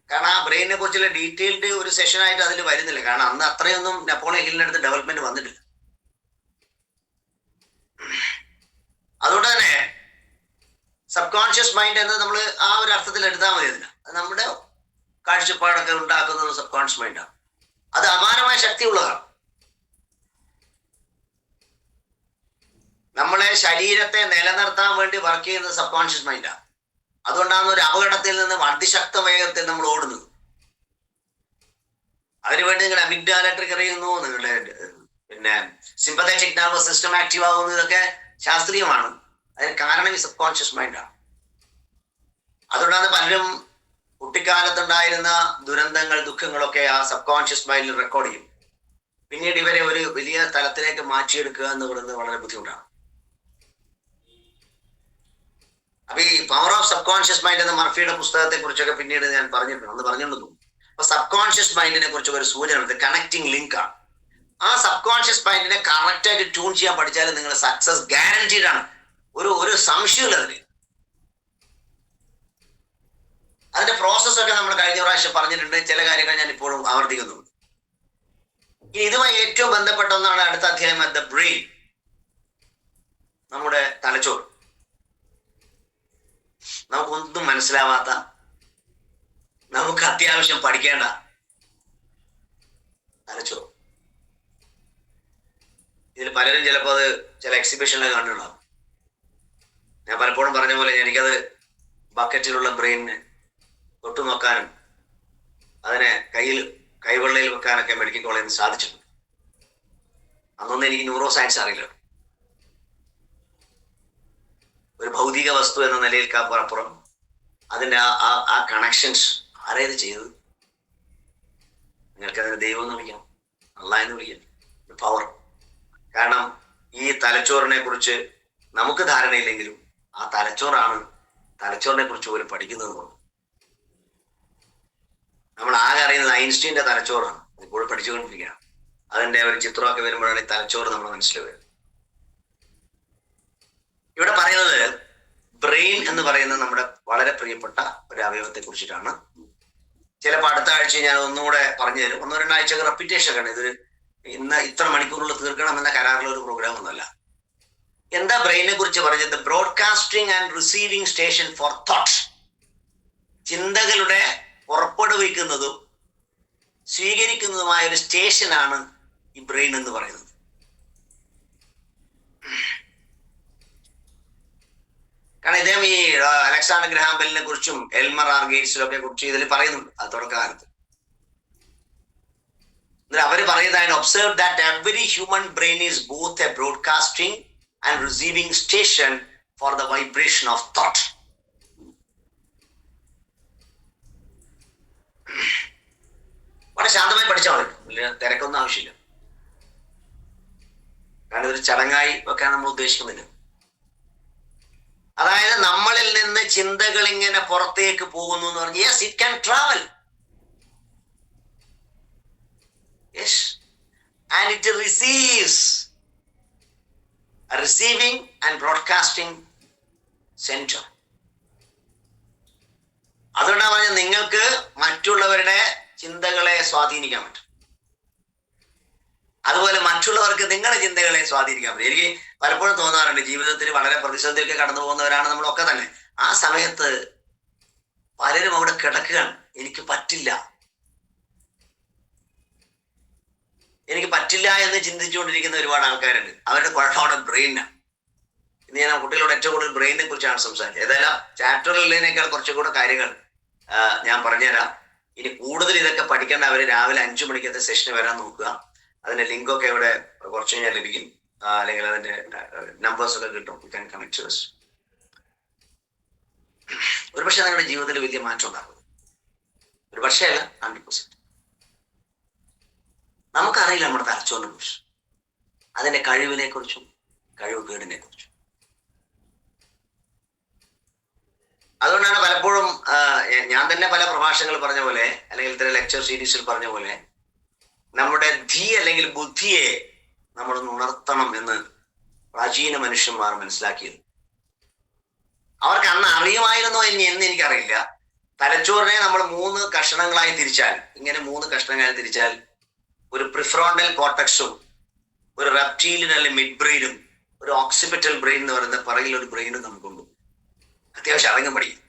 കാരണം ആ ബ്രെയിനെ കുറിച്ചുള്ള ഡീറ്റെയിൽഡ് ഒരു സെഷനായിട്ട് അതിൽ വരുന്നില്ല. കാരണം അന്ന് അത്രയൊന്നും നെപ്പോളിയൻ ഹില്ലിന്റെ അടുത്ത് ഡെവലപ്മെന്റ് വന്നിട്ടില്ല. അതുകൊണ്ട് തന്നെ സബ് കോൺഷ്യസ് മൈൻഡ് എന്നത് നമ്മൾ ആ ഒരു അർത്ഥത്തിൽ എടുത്താൽ മതി. അതിന് നമ്മുടെ കാഴ്ചപ്പാടൊക്കെ ഉണ്ടാക്കുന്നത് സബ് കോൺഷ്യസ് മൈൻഡാണ്. അത് അപാരമായ ശക്തിയുള്ളതാണ്. നമ്മളെ ശരീരത്തെ നിലനിർത്താൻ വേണ്ടി വർക്ക് ചെയ്യുന്നത് സബ് കോൺഷ്യസ് മൈൻഡാണ്. അതുകൊണ്ടാണ് ഒരു അപകടത്തിൽ നിന്ന് അതിശക്ത വേഗത്തിൽ നമ്മൾ ഓടുന്നത്. അതിനുവേണ്ടി നിങ്ങളുടെ അമിഗ്ഡാല ട്രിഗർ ചെയ്യുന്നു, നിങ്ങളുടെ പിന്നെ സിമ്പത്തറ്റിക് നെർവസ് സിസ്റ്റം ആക്റ്റീവ് ആകുന്നു. ഇതൊക്കെ ശാസ്ത്രീയമാണ്. അതിന് കാരണം ഈ സബ് കോൺഷ്യസ് മൈൻഡാണ്. അതുകൊണ്ടാണ് പലരും കുട്ടിക്കാലത്തുണ്ടായിരുന്ന ദുരന്തങ്ങൾ, ദുഃഖങ്ങളൊക്കെ ആ സബ് കോൺഷ്യസ് മൈൻഡിൽ റെക്കോർഡ് ചെയ്യും. പിന്നീട് ഇവരെ ഒരു വലിയ തലത്തിലേക്ക് മാറ്റിയെടുക്കുക എന്ന് പറയുന്നത് വളരെ ബുദ്ധിമുട്ടാണ്. അപ്പൊ ഈ power of sub conscious mind എന്ന മർഫിയുടെ പുസ്തകത്തെ കുറിച്ചൊക്കെ പിന്നീട് ഞാൻ പറഞ്ഞിട്ടുണ്ട്, അന്ന് പറഞ്ഞിട്ടുണ്ടെന്നു. അപ്പൊ സബ് കോൺഷ്യസ് മൈൻഡിനെ കുറിച്ച് ഒരു സൂചന ഉണ്ട്. കണക്ടിങ് ലിങ്ക് ആണ്. ആ സബ് കോൺഷ്യസ് മൈൻഡിനെ കറക്റ്റ് ആയിട്ട് ട്യൂൺ ചെയ്യാൻ പഠിച്ചാൽ നിങ്ങൾ സക്സസ് ഗ്യാരണ്ടീഡ് ആണ്. ഒരു സംശയമില്ല അതിന്. അതിന്റെ പ്രോസസ്സൊക്കെ നമ്മൾ കഴിഞ്ഞ പ്രാവശ്യം പറഞ്ഞിട്ടുണ്ട്. ചില കാര്യങ്ങൾ ഞാൻ ഇപ്പോഴും ആവർത്തിക്കുന്നുണ്ട്. ഇതുമായി ഏറ്റവും ബന്ധപ്പെട്ട ഒന്നാണ് അടുത്ത അധ്യായം, ദ ബ്രെയിൻ, നമ്മുടെ തലച്ചോറ്. നമുക്കൊന്നും മനസ്സിലാവാത്ത, നമുക്ക് അത്യാവശ്യം പഠിക്കേണ്ട തലച്ചോറ്. ഇതിൽ പലരും ചിലപ്പോൾ അത് ചില എക്സിബിഷനിലൊക്കെ കണ്ടിട്ടുണ്ടാകും. ഞാൻ പലപ്പോഴും പറഞ്ഞ പോലെ എനിക്കത് ബക്കറ്റിലുള്ള ബ്രെയിനിനെ തൊട്ടു നോക്കാനും അതിനെ കൈവെള്ളയിൽ വെക്കാനൊക്കെ മെഡിക്കൽ കോളേജിൽ നിന്ന് സാധിച്ചിട്ടുണ്ട്. അന്നൊന്നും എനിക്ക് ന്യൂറോ സയൻസ് അറിയില്ല. ഒരു ഭൗതിക വസ്തു എന്ന നിലയിൽക്കപ്പുറം അതിൻ്റെ ആ കണക്ഷൻസ് ആരേത് ചെയ്തത്? നിങ്ങൾക്ക് അതിന് ദൈവം എന്ന് വിളിക്കാം, അല്ലാഹ് എന്ന് വിളിക്കാം, പവർ. കാരണം ഈ തലച്ചോറിനെ കുറിച്ച് നമുക്ക് ധാരണയില്ലെങ്കിലും ആ തലച്ചോറിനെ കുറിച്ച് പോലും പഠിക്കുന്നത് കൊണ്ട് നമ്മൾ ആകെ അറിയുന്നത് ഐൻസ്റ്റീന്റെ തലച്ചോറാണ്. ഇപ്പോൾ പഠിച്ചുകൊണ്ടിരിക്കുകയാണ്. അതിന്റെ ഒരു ചിത്രമൊക്കെ വരുമ്പോഴാണ് ഈ തലച്ചോറ് നമ്മുടെ മനസ്സിൽ വരുന്നത്. ഇവിടെ പറയുന്നത് ബ്രെയിൻ എന്ന് പറയുന്നത് നമ്മുടെ വളരെ പ്രിയപ്പെട്ട ഒരു അവയവത്തെ കുറിച്ചിട്ടാണ്. ചിലപ്പോൾ അടുത്ത ആഴ്ച ഞാൻ ഒന്നുകൂടെ പറഞ്ഞു തരും. 1-2 ആഴ്ച റെപ്പിറ്റേഷൻ ആണ്. ഇത് ഇന്ന് ഇത്ര മണിക്കൂറിൽ തീർക്കണം എന്ന കരാറിലുള്ള ഒരു പ്രോഗ്രാം ഒന്നുമല്ല. എന്താ ബ്രെയിനെ കുറിച്ച് പറഞ്ഞത്? Broadcasting and receiving station for thought. ചിന്തകളുടെ പുറപ്പെടുവിക്കുന്നതും സ്വീകരിക്കുന്നതുമായ ഒരു സ്റ്റേഷനാണ് ഈ ബ്രെയിൻ എന്ന് പറയുന്നത്. കാരണം ഇദ്ദേഹം ഈ അലക്സാണ്ടർ ഗ്രഹാം ബെല്ലിനെ കുറിച്ചും എൽമർ ആർ ഗേറ്റ്സിലും ഒക്കെ കുറിച്ച് ഇതിൽ പറയുന്നുണ്ട്. അത് തുടക്കകാലത്ത് അവർ പറയുന്നതാണ്, observe that every human brain is both A broadcasting and receiving station for the vibration of thought. വളരെ ശാന്തമായി പഠിച്ചാൽ മതി, തിരക്കൊന്നും ആവശ്യമില്ല. കാരണം ഇതൊരു ചടങ്ങായി വെക്കാൻ നമ്മൾ ഉദ്ദേശിക്കുന്നില്ല. അതായത് നമ്മളിൽ നിന്ന് ചിന്തകൾ ഇങ്ങനെ പുറത്തേക്ക് പോകുന്നു എന്ന് പറഞ്ഞാൽ yes, it can travel. Yes, and it receives. Receiving and broadcasting centre. അതുകൊണ്ടാണ് പറഞ്ഞത് നിങ്ങൾക്ക് മറ്റുള്ളവരുടെ ചിന്തകളെ സ്വാധീനിക്കാൻ പറ്റും. അതുപോലെ മറ്റുള്ളവർക്ക് നിങ്ങളുടെ ചിന്തകളെ സ്വാധീനിക്കാൻ പറ്റും. എനിക്ക് പലപ്പോഴും തോന്നാറുണ്ട്, ജീവിതത്തിൽ വളരെ പ്രതിസന്ധിയൊക്കെ കടന്നു പോകുന്നവരാണ് നമ്മളൊക്കെ തന്നെ. ആ സമയത്ത് പലരും അവിടെ കിടക്കുകയാണ്. എനിക്ക് പറ്റില്ല എന്ന് ചിന്തിച്ചുകൊണ്ടിരിക്കുന്ന ഒരുപാട് ആൾക്കാരുണ്ട്. അവരുടെ കുഴപ്പമാണ് ബ്രെയിനാണ്. ഇന്ന് ഞാൻ കുട്ടികളോട് ഏറ്റവും കൂടുതൽ ബ്രെയിനെ കുറിച്ചാണ് സംസാരിച്ചത്. ഏതായാലും ചാപ്റ്ററിലുള്ളതിനേക്കാൾ കുറച്ചുകൂടെ കാര്യങ്ങൾ ഞാൻ പറഞ്ഞുതരാം. ഇനി കൂടുതൽ ഇതൊക്കെ പഠിക്കേണ്ട അവർ രാവിലെ 5 മണിക്കത്തെ സെഷന് വരാൻ നോക്കുക. അതിന്റെ ലിങ്കൊക്കെ ഇവിടെ കുറച്ച് കഴിഞ്ഞാൽ ലഭിക്കും, അല്ലെങ്കിൽ അതിന്റെ നമ്പേഴ്സ് ഒക്കെ കിട്ടും. You can connect to us. ഒരുപക്ഷെ നിങ്ങളുടെ ജീവിതത്തിൽ വലിയ മാറ്റം ഉണ്ടാകും. ഒരു പക്ഷേ അല്ല, 100%. നമുക്കറിയില്ല നമ്മുടെ തലച്ചോറിനെ കുറിച്ച്, അതിന്റെ കഴിവിനെ കുറിച്ചും കഴിവുകേടിനെ കുറിച്ചും. അതുകൊണ്ടാണ് പലപ്പോഴും ഞാൻ തന്നെ പല പ്രഭാഷണങ്ങൾ പറഞ്ഞ പോലെ, അല്ലെങ്കിൽ ഇത്തരം ലെക്ചർ സീരീസിൽ പറഞ്ഞ പോലെ, നമ്മുടെ അല്ലെങ്കിൽ ബുദ്ധിയെ നമ്മളൊന്ന് ഉണർത്തണം എന്ന് പ്രാചീന മനുഷ്യന്മാർ മനസ്സിലാക്കിയത്. അവർക്ക് അന്ന് അറിയുമായിരുന്നോ എന്ന് എനിക്കറിയില്ല. തലച്ചോറിനെ നമ്മൾ 3 കഷണങ്ങളായി തിരിച്ചാൽ, ഇങ്ങനെ 3 കഷണങ്ങളായി തിരിച്ചാൽ, ഒരു പ്രിഫ്രോണ്ടൽ കോർട്ടക്സും, ഒരു റെപ്റ്റീലിയൻ അല്ലെങ്കിൽ മിഡ് ബ്രെയിനും, ഒരു ഓക്സിപിറ്റൽ ബ്രെയിൻ എന്ന് പറയുന്ന പിറകിൽ ഒരു ബ്രെയിനും നമുക്കുണ്ട്. അത്യാവശ്യം അടങ്ങും പഠിക്കും.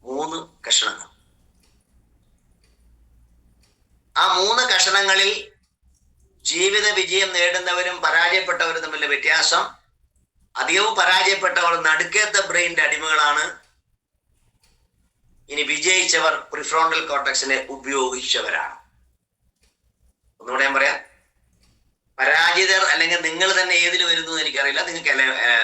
3 കഷണങ്ങൾ. ആ 3 കഷണങ്ങളിൽ ജീവിത വിജയം നേടുന്നവരും പരാജയപ്പെട്ടവരും തമ്മിലുള്ള വ്യത്യാസം, അധികവും പരാജയപ്പെട്ടവർ നടുക്കത്തെ ബ്രെയിനിന്റെ അടിമകളാണ്. ഇനി വിജയിച്ചവർ പ്രിഫ്രോണ്ടൽ കോർട്ടക്സിനെ ഉപയോഗിച്ചവരാണ്. ഒന്നുകൂടെ ഞാൻ പറയാം. പരാജിതർ അല്ലെങ്കിൽ നിങ്ങൾ തന്നെ ഏതിൽ വരുന്നു എന്ന് എനിക്കറിയില്ല, നിങ്ങൾക്ക്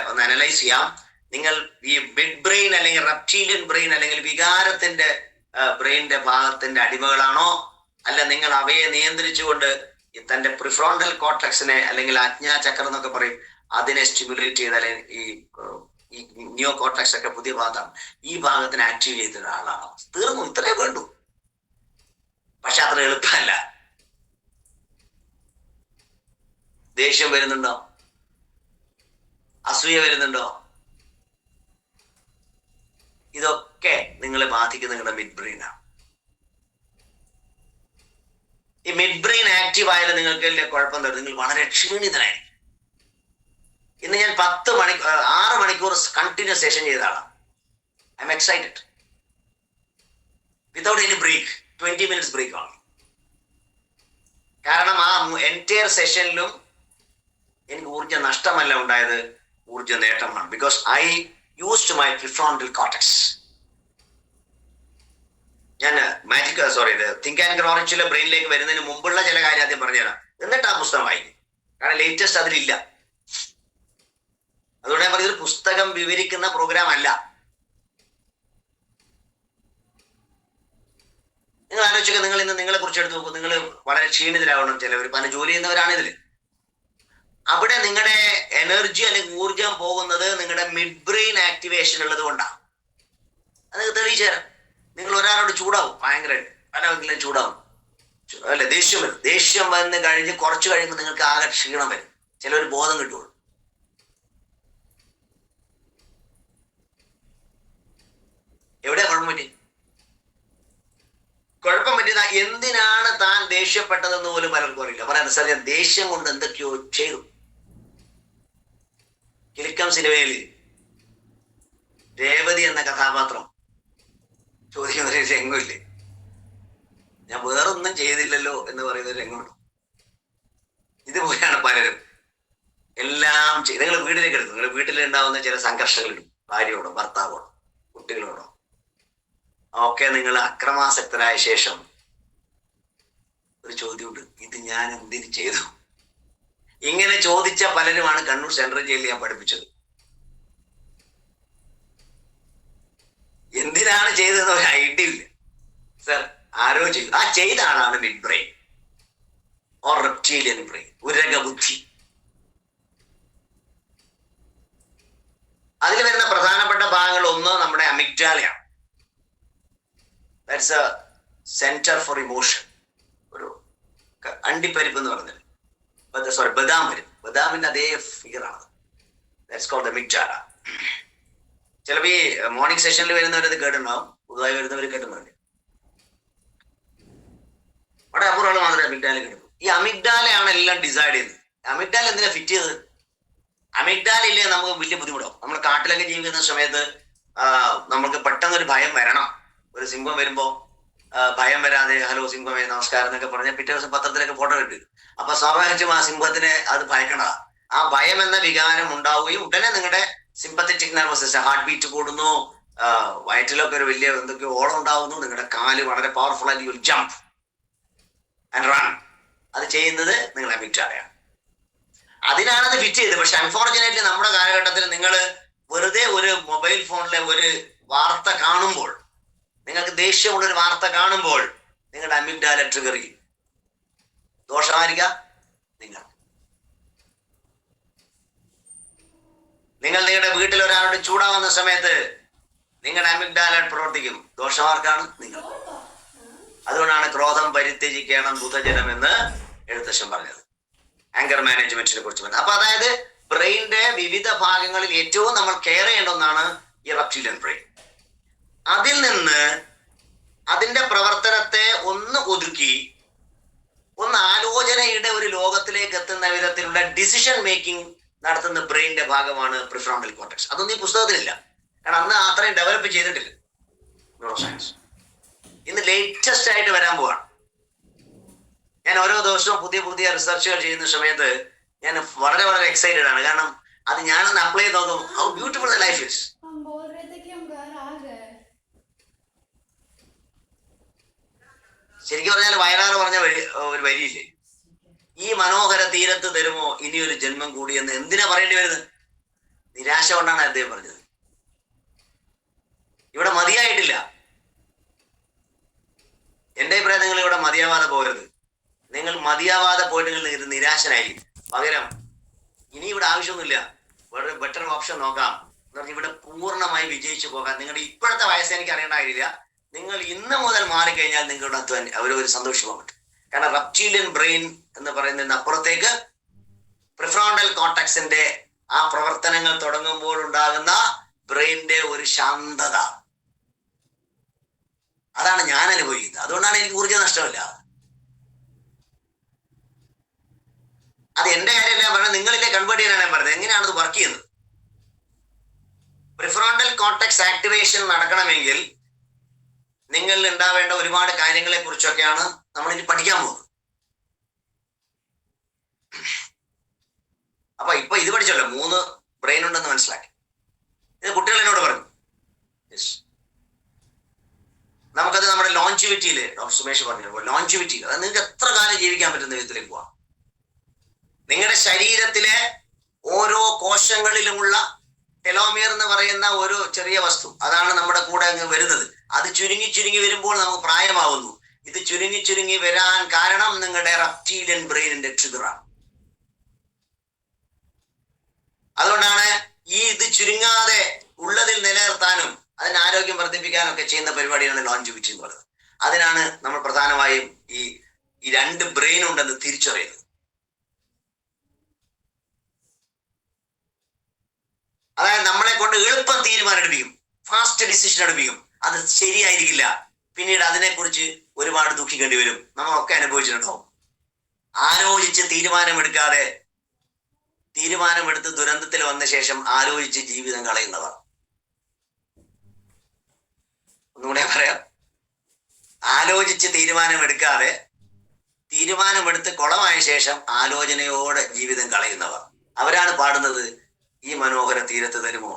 ഒന്ന് അനലൈസ് ചെയ്യാം. നിങ്ങൾ ഈ മിഡ് ബ്രെയിൻ അല്ലെങ്കിൽ റെപ്റ്റീലിയൻ ബ്രെയിൻ അല്ലെങ്കിൽ വികാരത്തിന്റെ ബ്രെയിനിന്റെ ഭാഗത്തിന്റെ അടിമകളാണോ, അല്ല നിങ്ങൾ അവയെ നിയന്ത്രിച്ചുകൊണ്ട് തന്റെ പ്രിഫ്രോണ്ടൽ കോർട്ടക്സിനെ അല്ലെങ്കിൽ ആജ്ഞാചക്രം എന്നൊക്കെ പറയും, അതിനെ സ്റ്റിമുലേറ്റ് ചെയ്ത്, അല്ലെങ്കിൽ ഈ നിയോ കോർട്ടക്സ് ഒക്കെ പുതിയ ഭാഗത്താണ്, ഈ ഭാഗത്തിനെ ആക്റ്റീവ് ചെയ്ത ഒരാളാണ്. തീർന്നു, ഇത്രേ വേണ്ടു. പക്ഷെ അത്ര എളുപ്പമല്ല. ദേഷ്യം വരുന്നുണ്ടോ? അസൂയ വരുന്നുണ്ടോ? ഇതൊക്കെ നിങ്ങളെ ബാധിക്കുന്ന നിങ്ങളുടെ മിഡ് ബ്രെയിനാണ്. ഈ മിഡ് ബ്രെയിൻ ആക്റ്റീവ് ആയാലും നിങ്ങൾക്ക് കുഴപ്പം തരും, നിങ്ങൾ വളരെ ക്ഷീണിതനായിരിക്കും. ഇന്ന് ഞാൻ 6 മണിക്കൂർ കണ്ടിന്യൂസ് സെഷൻ ചെയ്ത ആളാണ്. I am excited without any break. 20 minutes break ആണ്. കാരണം ആ എൻറ്റയർ സെഷനിലും എനിക്ക് ഊർജ്ജ നഷ്ടമല്ല ഉണ്ടായത്, ഊർജ്ജ നേട്ടമാണ്. Because I used my prefrontal cortex. ഞാൻ തിങ്ക് ആൻഡ് ഗ്രോ റിച്ചിലെ ബ്രെയിനിലേക്ക് വരുന്നതിന് മുമ്പുള്ള ചില കാര്യം ആദ്യം പറഞ്ഞുതരാം, എന്നിട്ട് ആ പുസ്തകം വായിക്കും. കാരണം ലേറ്റസ്റ്റ് അതിലില്ല. അതുകൊണ്ട് ഞാൻ പറഞ്ഞത് പുസ്തകം വിവരിക്കുന്ന പ്രോഗ്രാം അല്ല. നിങ്ങൾ ആലോചിക്കുക, നിങ്ങൾ ഇന്ന് നിങ്ങളെ കുറിച്ച് എടുത്ത് നോക്കൂ. നിങ്ങൾ വളരെ ക്ഷീണിതരാവണം. ചിലവർ പല ജോലി ചെയ്യുന്നവരാണ് ഇതിൽ. അവിടെ നിങ്ങളുടെ എനർജി അല്ലെങ്കിൽ ഊർജം പോകുന്നത് നിങ്ങളുടെ മിഡ് ബ്രെയിൻ ആക്ടിവേഷൻ ഉള്ളത് കൊണ്ടാണ്. അത് തെളിയിച്ചു തരാം. നിങ്ങൾ ഒരാളോട് ചൂടാവും, ഭയങ്കരമായിട്ട് പലവെങ്കിലും ചൂടാവും, അല്ലെ, ദേഷ്യം വരും. ദേഷ്യം വന്ന് കഴിഞ്ഞ് കുറച്ച് കഴിയുമ്പോൾ നിങ്ങൾക്ക് ആകെ ക്ഷീണം വരും. ചിലവർ ബോധം കിട്ടുള്ളൂ. എവിടെയാ കുഴപ്പം പറ്റി? കുഴപ്പം പറ്റിയത് എന്തിനാണ് താൻ ദേഷ്യപ്പെട്ടതെന്ന് പോലും പലർക്കും അറിയില്ല. പറയാൻ സാർ, ഞാൻ ദേഷ്യം കൊണ്ട് എന്തൊക്കെയോ ചെയ്തു. കിലുക്കം സിനിമയിൽ രേവതി എന്ന കഥാപാത്രം ചോദിക്കുന്ന ഒരു രംഗമില്ലേ, ഞാൻ വേറൊന്നും ചെയ്തില്ലല്ലോ എന്ന് പറയുന്ന ഒരു രംഗമുണ്ട്. ഇതുപോലെയാണ് പലരും എല്ലാം ചെയ്ത്. നിങ്ങൾ വീട്ടിലേക്ക് എടുക്കും, നിങ്ങൾ വീട്ടിലുണ്ടാവുന്ന ചില സംഘർഷങ്ങളുണ്ട്, ഭാര്യയോടോ ഭർത്താവോടോ കുട്ടികളോടോ ഒക്കെ. നിങ്ങൾ അക്രമാസക്തരായ ശേഷം ഒരു ചോദ്യമുണ്ട്, ഇത് ഞാൻ എന്തിനു ചെയ്തു? ഇങ്ങനെ ചോദിച്ച പലരുമാണ് കണ്ണൂർ സെൻട്രൽ ജയിലിൽ ഞാൻ പഠിപ്പിച്ചത്. എന്തിനാണ് ചെയ്തതെന്ന് ഒരു ഐഡിയ ഇല്ല. സർ, ആരോ ചെയ്തു. ആ ചെയ്ത ആളാണ് mid brain or reptilian brain, ഉരകബുദ്ധി. അതിൽ വരുന്ന പ്രധാനപ്പെട്ട ഭാഗങ്ങൾ ഒന്ന് നമ്മുടെ അമിഗ്ഡാലയാണ്. That's a centre for emotion. ഒരു അണ്ടിപ്പരിപ്പ് എന്ന് പറഞ്ഞത്, ബദാം വരും. ബദാമിന്റെ അതേ ഫിഗറാണ്. That's called amygdala. ചിലപ്പോൾ ഈ മോർണിംഗ് സെഷനിൽ വരുന്നവരത് കേട്ടുണ്ടാവും, പുതുതായി വരുന്നവർ കേട്ടുന്നുണ്ട്. അവിടെ അപൂർവം മാത്രമേ അമിഗ്ഡാല കേട്ടു. ഈ അമിഗ്ഡാലയാണ് എല്ലാം ഡിസൈഡ് ചെയ്യുന്നത്. അമിഗ്ഡാല എന്തിനാ ഫിറ്റ് ചെയ്തത്? അമിഗ്ഡാല ഇല്ലേ നമുക്ക് വലിയ ബുദ്ധിമുട്ടാവും. നമ്മൾ കാട്ടിലൊക്കെ ജീവിക്കുന്ന സമയത്ത് നമുക്ക് പെട്ടെന്നൊരു ഭയം വരണം. ഒരു സിംഹം വരുമ്പോ ഭയം വരാതെ ഹലോ സിംഹമേ നമസ്കാരം എന്നൊക്കെ പറഞ്ഞ പിറ്റേ ദിവസം പത്രത്തിലൊക്കെ ഫോട്ടോ കിട്ടും. അപ്പൊ സ്വാഭാവികം ആ സിംഹത്തിനെ അത് ഭയക്കണതാ. ആ ഭയം എന്ന വികാരം ഉണ്ടാവുകയും ഉടനെ നിങ്ങളുടെ sympathetic nervous system, heart beat കൂടുന്നു, വയറ്റിലൊക്കെ ഒരു വലിയ എന്തൊക്കെയോ ഓളം ഉണ്ടാവുന്നു, നിങ്ങളുടെ കാല് വളരെ പവർഫുൾ ആയിട്ട് you will jump and run. അത് ചെയ്യുന്നത് നിങ്ങൾ അമിഗ്ഡാലയാണ്. അതിനാണത് ഫിറ്റ് ചെയ്തത്. പക്ഷെ അൺഫോർച്ചുനേറ്റ്ലി നമ്മുടെ കാലഘട്ടത്തിൽ നിങ്ങൾ വെറുതെ വെറുതെ ഒരു മൊബൈൽ ഫോണിലെ ഒരു വാർത്ത കാണുമ്പോൾ, നിങ്ങൾക്ക് ദേഷ്യമുള്ളൊരു വാർത്ത കാണുമ്പോൾ നിങ്ങളുടെ അമിഗ്ഡാല ട്രിഗർ ചെയ്യും. ദോഷമായിരിക്കാം നിങ്ങളുടെ വീട്ടിൽ ഒരാളുടെ ചൂടാവുന്ന സമയത്ത് നിങ്ങളുടെ അമിഗ്ഡാല പ്രവർത്തിക്കും. ദോഷമാർക്കാണ്? നിങ്ങൾ. അതുകൊണ്ടാണ് ക്രോധം പരിത്യജിക്കണം ബുധജനം എന്ന് എഴുത്തച്ഛൻ പറഞ്ഞത്, ആങ്കർ മാനേജ്മെന്റിനെ കുറിച്ച് പറഞ്ഞത്. അപ്പൊ അതായത് ബ്രെയിനിന്റെ വിവിധ ഭാഗങ്ങളിൽ ഏറ്റവും നമ്മൾ കെയർ ചെയ്യേണ്ട ഒന്നാണ് ഈ റെപ്റ്റിലിയൻ ബ്രെയിൻ. അതിൽ നിന്ന് അതിന്റെ പ്രവർത്തനത്തെ ഒന്ന് ഒതുക്കി ഒന്ന് ആലോചനയുടെ ഒരു ലോകത്തിലേക്ക് എത്തുന്ന വിധത്തിലുള്ള ഡിസിഷൻ മേക്കിംഗ് നടത്തുന്ന ബ്രെയിനിന്റെ ഭാഗമാണ് പ്രിഫ്രോണ്ടൽ കോർട്ടക്സ്. അതൊന്നും ഈ പുസ്തകത്തിലില്ല, കാരണം അന്ന് അത്രയും ഡെവലപ്പ് ചെയ്തിട്ടില്ല ന്യൂറോ സയൻസ്. ഇന്ന് ലേറ്റസ്റ്റ് ആയിട്ട് വരാൻ പോവാണ്. ഞാൻ ഓരോ ദിവസവും പുതിയ പുതിയ റിസർച്ചുകൾ ചെയ്യുന്ന സമയത്ത് ഞാൻ വളരെ വളരെ എക്സൈറ്റഡ് ആണ്. കാരണം അത് ഞാനൊന്ന് അപ്ലൈ ചെയ്ത് നോക്കും, how beautiful the life is. ശരിക്കും പറഞ്ഞാൽ വയലാറ് പറഞ്ഞ ഒരു വരിയില്ലേ, ഈ മനോഹര തീരത്ത് തരുമോ ഇനിയൊരു ജന്മം കൂടി എന്ന്. എന്തിനാ പറയേണ്ടി വരുന്നത്? നിരാശ കൊണ്ടാണ് അദ്ദേഹം പറഞ്ഞത്. ഇവിടെ മതിയായിട്ടില്ല. എന്റെ അഭിപ്രായം, നിങ്ങൾ ഇവിടെ മതിയാവാതെ പോകരുത്. നിങ്ങൾ മതിയാവാതെ പോയിട്ടുണ്ടെങ്കിൽ ഇത് നിരാശനായിരിക്കും. പകരം ഇനി ഇവിടെ ആവശ്യമൊന്നുമില്ല, വളരെ ബെറ്റർ ഓപ്ഷൻ നോക്കാം എന്ന് പറഞ്ഞ് ഇവിടെ പൂർണ്ണമായി വിജയിച്ചു പോകാൻ. നിങ്ങളുടെ ഇപ്പോഴത്തെ വയസ്സ് എനിക്ക് അറിയേണ്ട കാര്യമില്ല. നിങ്ങൾ ഇന്ന് മുതൽ മാറിക്കഴിഞ്ഞാൽ നിങ്ങളുടെ ഒരു സന്തോഷമാകാൻ പറ്റും. കാരണം റെപ്റ്റിലിയൻ ബ്രെയിൻ എന്ന് പറയുന്നതിന് അപ്പുറത്തേക്ക് പ്രിഫ്രോണ്ടൽ കോർട്ടക്സിന്റെ ആ പ്രവർത്തനങ്ങൾ തുടങ്ങുമ്പോൾ ഉണ്ടാകുന്ന ബ്രെയിനിന്റെ ഒരു ശാന്തത, അതാണ് ഞാൻ അനുഭവിക്കുന്നത്. അതുകൊണ്ടാണ് എനിക്ക് ഊർജ്ജ നഷ്ടമില്ല. അത് എന്റെ കാര്യമല്ല പറഞ്ഞത്, നിങ്ങളിലെ കൺവേർട്ട് ചെയ്യാനാണ് ഞാൻ പറഞ്ഞത്. എങ്ങനെയാണ് അത് വർക്ക് ചെയ്യുന്നത്? പ്രിഫ്രോണ്ടൽ കോർട്ടക്സ് ആക്ടിവേഷൻ നടക്കണമെങ്കിൽ നിങ്ങളിൽ ഉണ്ടാവേണ്ട ഒരുപാട് കാര്യങ്ങളെ കുറിച്ചൊക്കെയാണ് നമ്മൾ ഇനി പഠിക്കാൻ പോകുന്നത്. അപ്പൊ ഇത് പഠിച്ചല്ലോ, 3 ബ്രെയിൻ ഉണ്ടെന്ന് മനസ്സിലാക്കി. ഇത് കുട്ടികൾ എന്നോട് പറഞ്ഞു. നമുക്കത് നമ്മുടെ ലോഞ്ചിവിറ്റിയില് ഡോക്ടർ സുമേഷ് പറഞ്ഞു, ലോഞ്ചിവിറ്റി, അതായത് നിങ്ങൾക്ക് എത്ര കാലം ജീവിക്കാൻ പറ്റുന്ന വിധത്തിലേക്ക് പോവാം. നിങ്ങളുടെ ശരീരത്തിലെ ഓരോ കോശങ്ങളിലുമുള്ള ടെലോമിയർ എന്ന് പറയുന്ന ഒരു ചെറിയ വസ്തു, അതാണ് നമ്മുടെ കൂടെ അങ്ങ് വരുന്നത്. അത് ചുരുങ്ങി ചുരുങ്ങി വരുമ്പോൾ നമുക്ക് പ്രായമാവുന്നു. ഇത് ചുരുങ്ങി ചുരുങ്ങി വരാൻ കാരണം നിങ്ങളുടെ റെപ്റ്റിലിയൻ ബ്രെയിനിന്റെ ട്രിഗറാണ്. അതുകൊണ്ടാണ് ഇത് ചുരുങ്ങാതെ ഉള്ളതിൽ നിലനിർത്താനും അതിന് ആരോഗ്യം വർദ്ധിപ്പിക്കാനും ഒക്കെ ചെയ്യുന്ന പരിപാടിയാണ് ലോഞ്ചിവിറ്റി എന്ന് പറയുന്നത്. അതിനാണ് നമ്മൾ പ്രധാനമായും ഈ 2 ബ്രെയിൻ ഉണ്ടെന്ന് തിരിച്ചറിയുന്നത്. അതായത് നമ്മളെ കൊണ്ട് എളുപ്പം തീരുമാനം എടുപ്പിക്കും, ഫാസ്റ്റ് ഡിസിഷൻ എടുപ്പിക്കും. അത് ശരിയായിരിക്കില്ല, പിന്നീട് അതിനെക്കുറിച്ച് ഒരുപാട് ദുഃഖിക്കേണ്ടി വരും. നമ്മളൊക്കെ അനുഭവിച്ചിട്ടുണ്ടാവും. ആലോചിച്ച് തീരുമാനമെടുത്ത് ദുരന്തത്തിൽ വന്ന ശേഷം ആലോചിച്ച് ജീവിതം കളയുന്നവർ. ഒന്നുകൂടെ പറയാം, ആലോചിച്ച് തീരുമാനമെടുത്ത് കുളമായ ശേഷം ആലോചനയോടെ ജീവിതം കളയുന്നവർ. അവരാണ് പാടുന്നത്, ഈ മനോഹര തീരത്ത് തരുമോ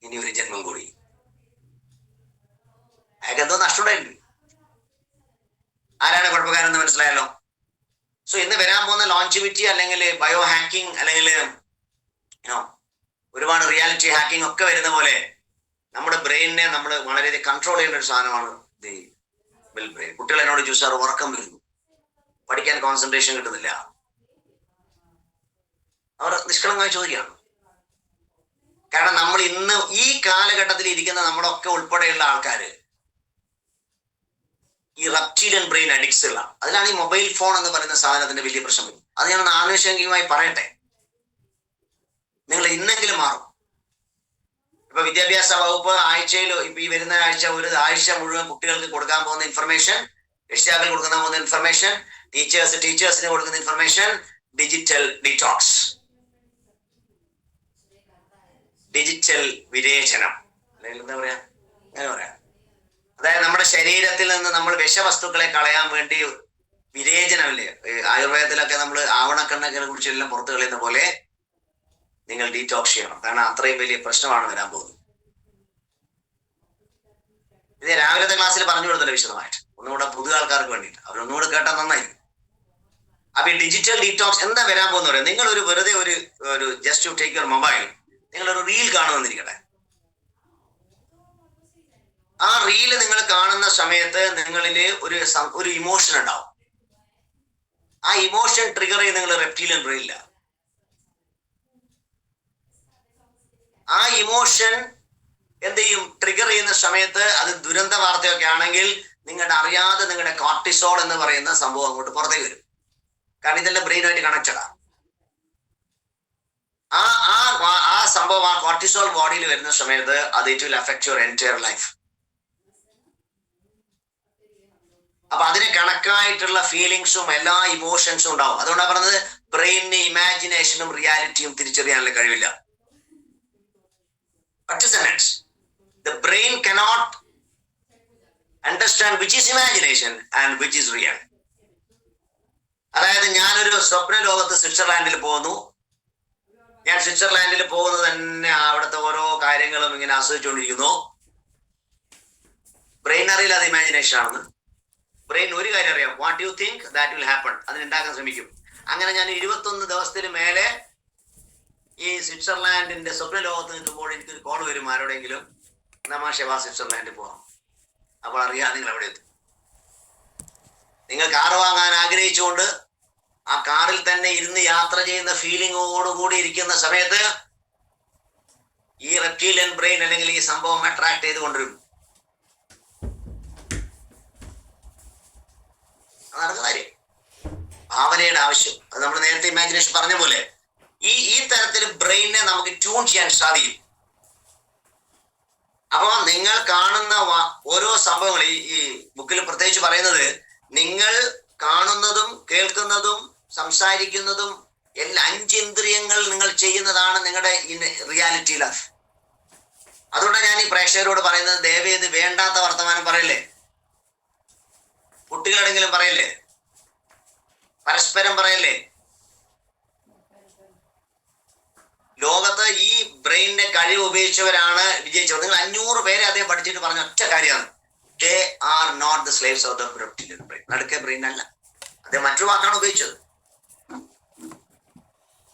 ഇനി ഒരു ജന്മം കൂടി. അയാൾക്ക് എന്തോ നഷ്ടമുണ്ടായിട്ടുണ്ട്. ആരാണ് കുഴപ്പക്കാരെന്ന് മനസ്സിലായല്ലോ. സോ ഇന്ന് വരാൻ പോകുന്ന ലോഞ്ചിവിറ്റി അല്ലെങ്കിൽ ബയോ ഹാക്കിംഗ് അല്ലെങ്കിൽ ഒരുപാട് റിയാലിറ്റി ഹാക്കിംഗ് ഒക്കെ വരുന്ന പോലെ നമ്മുടെ ബ്രെയിനിനെ നമ്മൾ വളരെയധികം കൺട്രോൾ ചെയ്യേണ്ട ഒരു സാധനമാണ് ദി വെൽ ബ്രെയിൻ. കുട്ടികൾ എന്നോട് ചോദിച്ചാൽ ഉറക്കം വരുന്നു, പഠിക്കാൻ കോൺസെൻട്രേഷൻ കിട്ടുന്നില്ല. അവർ നിഷ്കളങ്കമായി ചോദിക്കുകയാണ്. കാരണം നമ്മൾ ഇന്ന് ഈ കാലഘട്ടത്തിൽ ഇരിക്കുന്ന നമ്മളൊക്കെ ഉൾപ്പെടെയുള്ള ആൾക്കാര് ഈ റെപ്റ്റിലിയൻ ബ്രെയിൻ അഡിക്ട്സുകളാണ്. അതിലാണ് ഈ മൊബൈൽ ഫോൺ എന്ന് പറയുന്ന സാധനത്തിന്റെ വലിയ പ്രശ്നം. അത് ഞാൻ ആനുഷംഗികമായി പറയട്ടെ, നിങ്ങൾ ഇന്നെങ്കിലും മാറും. ഇപ്പൊ വിദ്യാഭ്യാസ വകുപ്പ് ആഴ്ചയിൽ ഇപ്പൊ ഈ വരുന്ന ആഴ്ച മുഴുവൻ കുട്ടികൾക്ക് കൊടുക്കാൻ പോകുന്ന ഇൻഫർമേഷൻ, രക്ഷിതാക്കൾ കൊടുക്കാൻ പോകുന്ന ഇൻഫർമേഷൻ, ടീച്ചേഴ്സിന് കൊടുക്കുന്ന ഇൻഫർമേഷൻ, ഡിജിറ്റൽ ഡിറ്റോക്സ്, ഡിജിറ്റൽ വിരേചനം, അല്ലെങ്കിൽ എന്താ പറയാ, അങ്ങനെ പറയാം. അതായത് നമ്മുടെ ശരീരത്തിൽ നിന്ന് നമ്മൾ വിഷവസ്തുക്കളെ കളയാൻ വേണ്ടി വിരേചനമില്ലേ, ആയുർവേദത്തിലൊക്കെ നമ്മൾ ആവണക്കണ്ണൊക്കെ കുറിച്ച് എല്ലാം പുറത്തു കളയുന്ന പോലെ നിങ്ങൾ ഡീറ്റോക്സ് ചെയ്യണം. കാരണം അത്രയും വലിയ പ്രശ്നമാണ് വരാൻ പോകുന്നത്. ഇത് രാവിലത്തെ ക്ലാസ്സിൽ പറഞ്ഞു കൊടുത്തല്ലോ വിശദമായിട്ട്, ഒന്നുകൂടെ പുതിയ ആൾക്കാർക്ക് വേണ്ടിയിട്ട്. അവരൊന്നുകൂടെ കേട്ടാൽ നന്നായിരിക്കും. അപ്പൊ ഈ ഡിജിറ്റൽ ഡീറ്റോക്സ് എന്താ വരാൻ പോകുന്ന പറയാം. നിങ്ങൾ വെറുതെ ഒരു just to take your mobile, നിങ്ങളൊരു റീൽ കാണുമെന്നിരിക്കട്ടെ. ആ റീല് നിങ്ങൾ കാണുന്ന സമയത്ത് നിങ്ങളിൽ ഒരു ഇമോഷൻ ഉണ്ടാവും. ആ ഇമോഷൻ ട്രിഗർ ചെയ്ത് നിങ്ങൾ റെപ്റ്റീലിയൻ ബ്രെയിനില്ല. ആ ഇമോഷൻ എന്ത് ചെയ്യും? ട്രിഗർ ചെയ്യുന്ന സമയത്ത് അത് ദുരന്ത വാർത്തയൊക്കെ ആണെങ്കിൽ നിങ്ങളുടെ അറിയാതെ നിങ്ങളുടെ കോർട്ടിസോൾ എന്ന് പറയുന്ന സംഭവം അങ്ങോട്ട് പുറത്തേക്ക് വരും. കാരണം ഇതെല്ലാം ബ്രെയിനുമായിട്ട് കണക്റ്റഡാ. ആ സംഭവം, ആ കോർട്ടിസോൾ ബോഡിയിൽ വരുന്ന സമയത്ത് അത് it will affect your entire life. അപ്പൊ അതിന് കണക്കായിട്ടുള്ള ഫീലിങ്സും എല്ലാ ഇമോഷൻസും ഉണ്ടാവും. അതുകൊണ്ടാണ് പറഞ്ഞത് ബ്രെയിനിന് ഇമാജിനേഷനും റിയാലിറ്റിയും തിരിച്ചറിയാനുള്ള കഴിവില്ല. The brain cannot understand which is imagination and which is real. അതായത് ഞാനൊരു സ്വപ്ന ലോകത്ത് സ്വിറ്റ്സർലാൻഡിൽ പോകുന്നു. ഞാൻ സ്വിറ്റ്സർലാൻഡിൽ പോകുന്നത് തന്നെ അവിടുത്തെ ഓരോ കാര്യങ്ങളും ഇങ്ങനെ ആസ്വദിച്ചുകൊണ്ടിരിക്കുന്നു. ബ്രെയിൻ അറിയില്ല അത് ഇമാജിനേഷൻ ആണെന്ന്. ബ്രെയിൻ ഒരു കാര്യം അറിയാം, what you think that will happen. അതിനുണ്ടാക്കാൻ ശ്രമിക്കും. അങ്ങനെ ഞാൻ 21 ദിവസത്തിന് മേലെ ഈ സ്വിറ്റ്സർലാൻഡിന്റെ സ്വപ്ന ലോകത്ത് നിൽക്കുമ്പോൾ എനിക്കൊരു കോൾ വരും ആരോടെങ്കിലും, നമാഷവാ സ്വിറ്റ്സർലാൻഡിൽ പോകാം. അപ്പോൾ അറിയാം നിങ്ങൾ എവിടെ എത്തും. നിങ്ങൾ കാർ വാങ്ങാൻ ആഗ്രഹിച്ചുകൊണ്ട് ആ കാറിൽ തന്നെ ഇരുന്ന് യാത്ര ചെയ്യുന്ന ഫീലിങ്ങോടുകൂടി ഇരിക്കുന്ന സമയത്ത് ഈ റെപ്റ്റീലിയൻ ബ്രെയിൻ അല്ലെങ്കിൽ ഈ സംഭവം അട്രാക്ട് ചെയ്ത് കൊണ്ടുവരും. അതാണ് കാര്യം. ഭാവനയുടെ ആവശ്യം. അത് നമ്മൾ നേരത്തെ ഇമാജിനേഷൻ പറഞ്ഞ പോലെ ഈ തരത്തിൽ ബ്രെയിനെ നമുക്ക് ട്യൂൺ ചെയ്യാൻ സാധിക്കും. അപ്പൊ നിങ്ങൾ കാണുന്ന ഓരോ സംഭവങ്ങൾ ഈ ബുക്കിൽ പ്രത്യേകിച്ച് പറയുന്നത്, നിങ്ങൾ കാണുന്നതും കേൾക്കുന്നതും സംസാരിക്കുന്നതും എല്ലാ 5 ഇന്ദ്രിയങ്ങൾ നിങ്ങൾ ചെയ്യുന്നതാണ് നിങ്ങളുടെ റിയാലിറ്റി ലൈഫ്. അതുകൊണ്ടാണ് ഞാൻ ഈ പ്രേക്ഷകരോട് പറയുന്നത്, ദയവേത് വേണ്ടാത്ത വർത്തമാനം പറയല്ലേ. കുട്ടികളെങ്കിലും പറയല്ലേ, പരസ്പരം പറയല്ലേ. ലോകത്ത് ഈ ബ്രെയിനിന്റെ കഴിവ് ഉപയോഗിച്ചവരാണ് വിജയിച്ചവർ. നിങ്ങൾ 500 പേരെ അദ്ദേഹം പഠിച്ചിട്ട് പറഞ്ഞ ഒറ്റ കാര്യമാണ്, they are not the slaves of the reptilian brain. നടുക്കെ ബ്രെയിൻ അല്ല. അദ്ദേഹം മറ്റൊരു വാക്കാണ് ഉപയോഗിച്ചത്.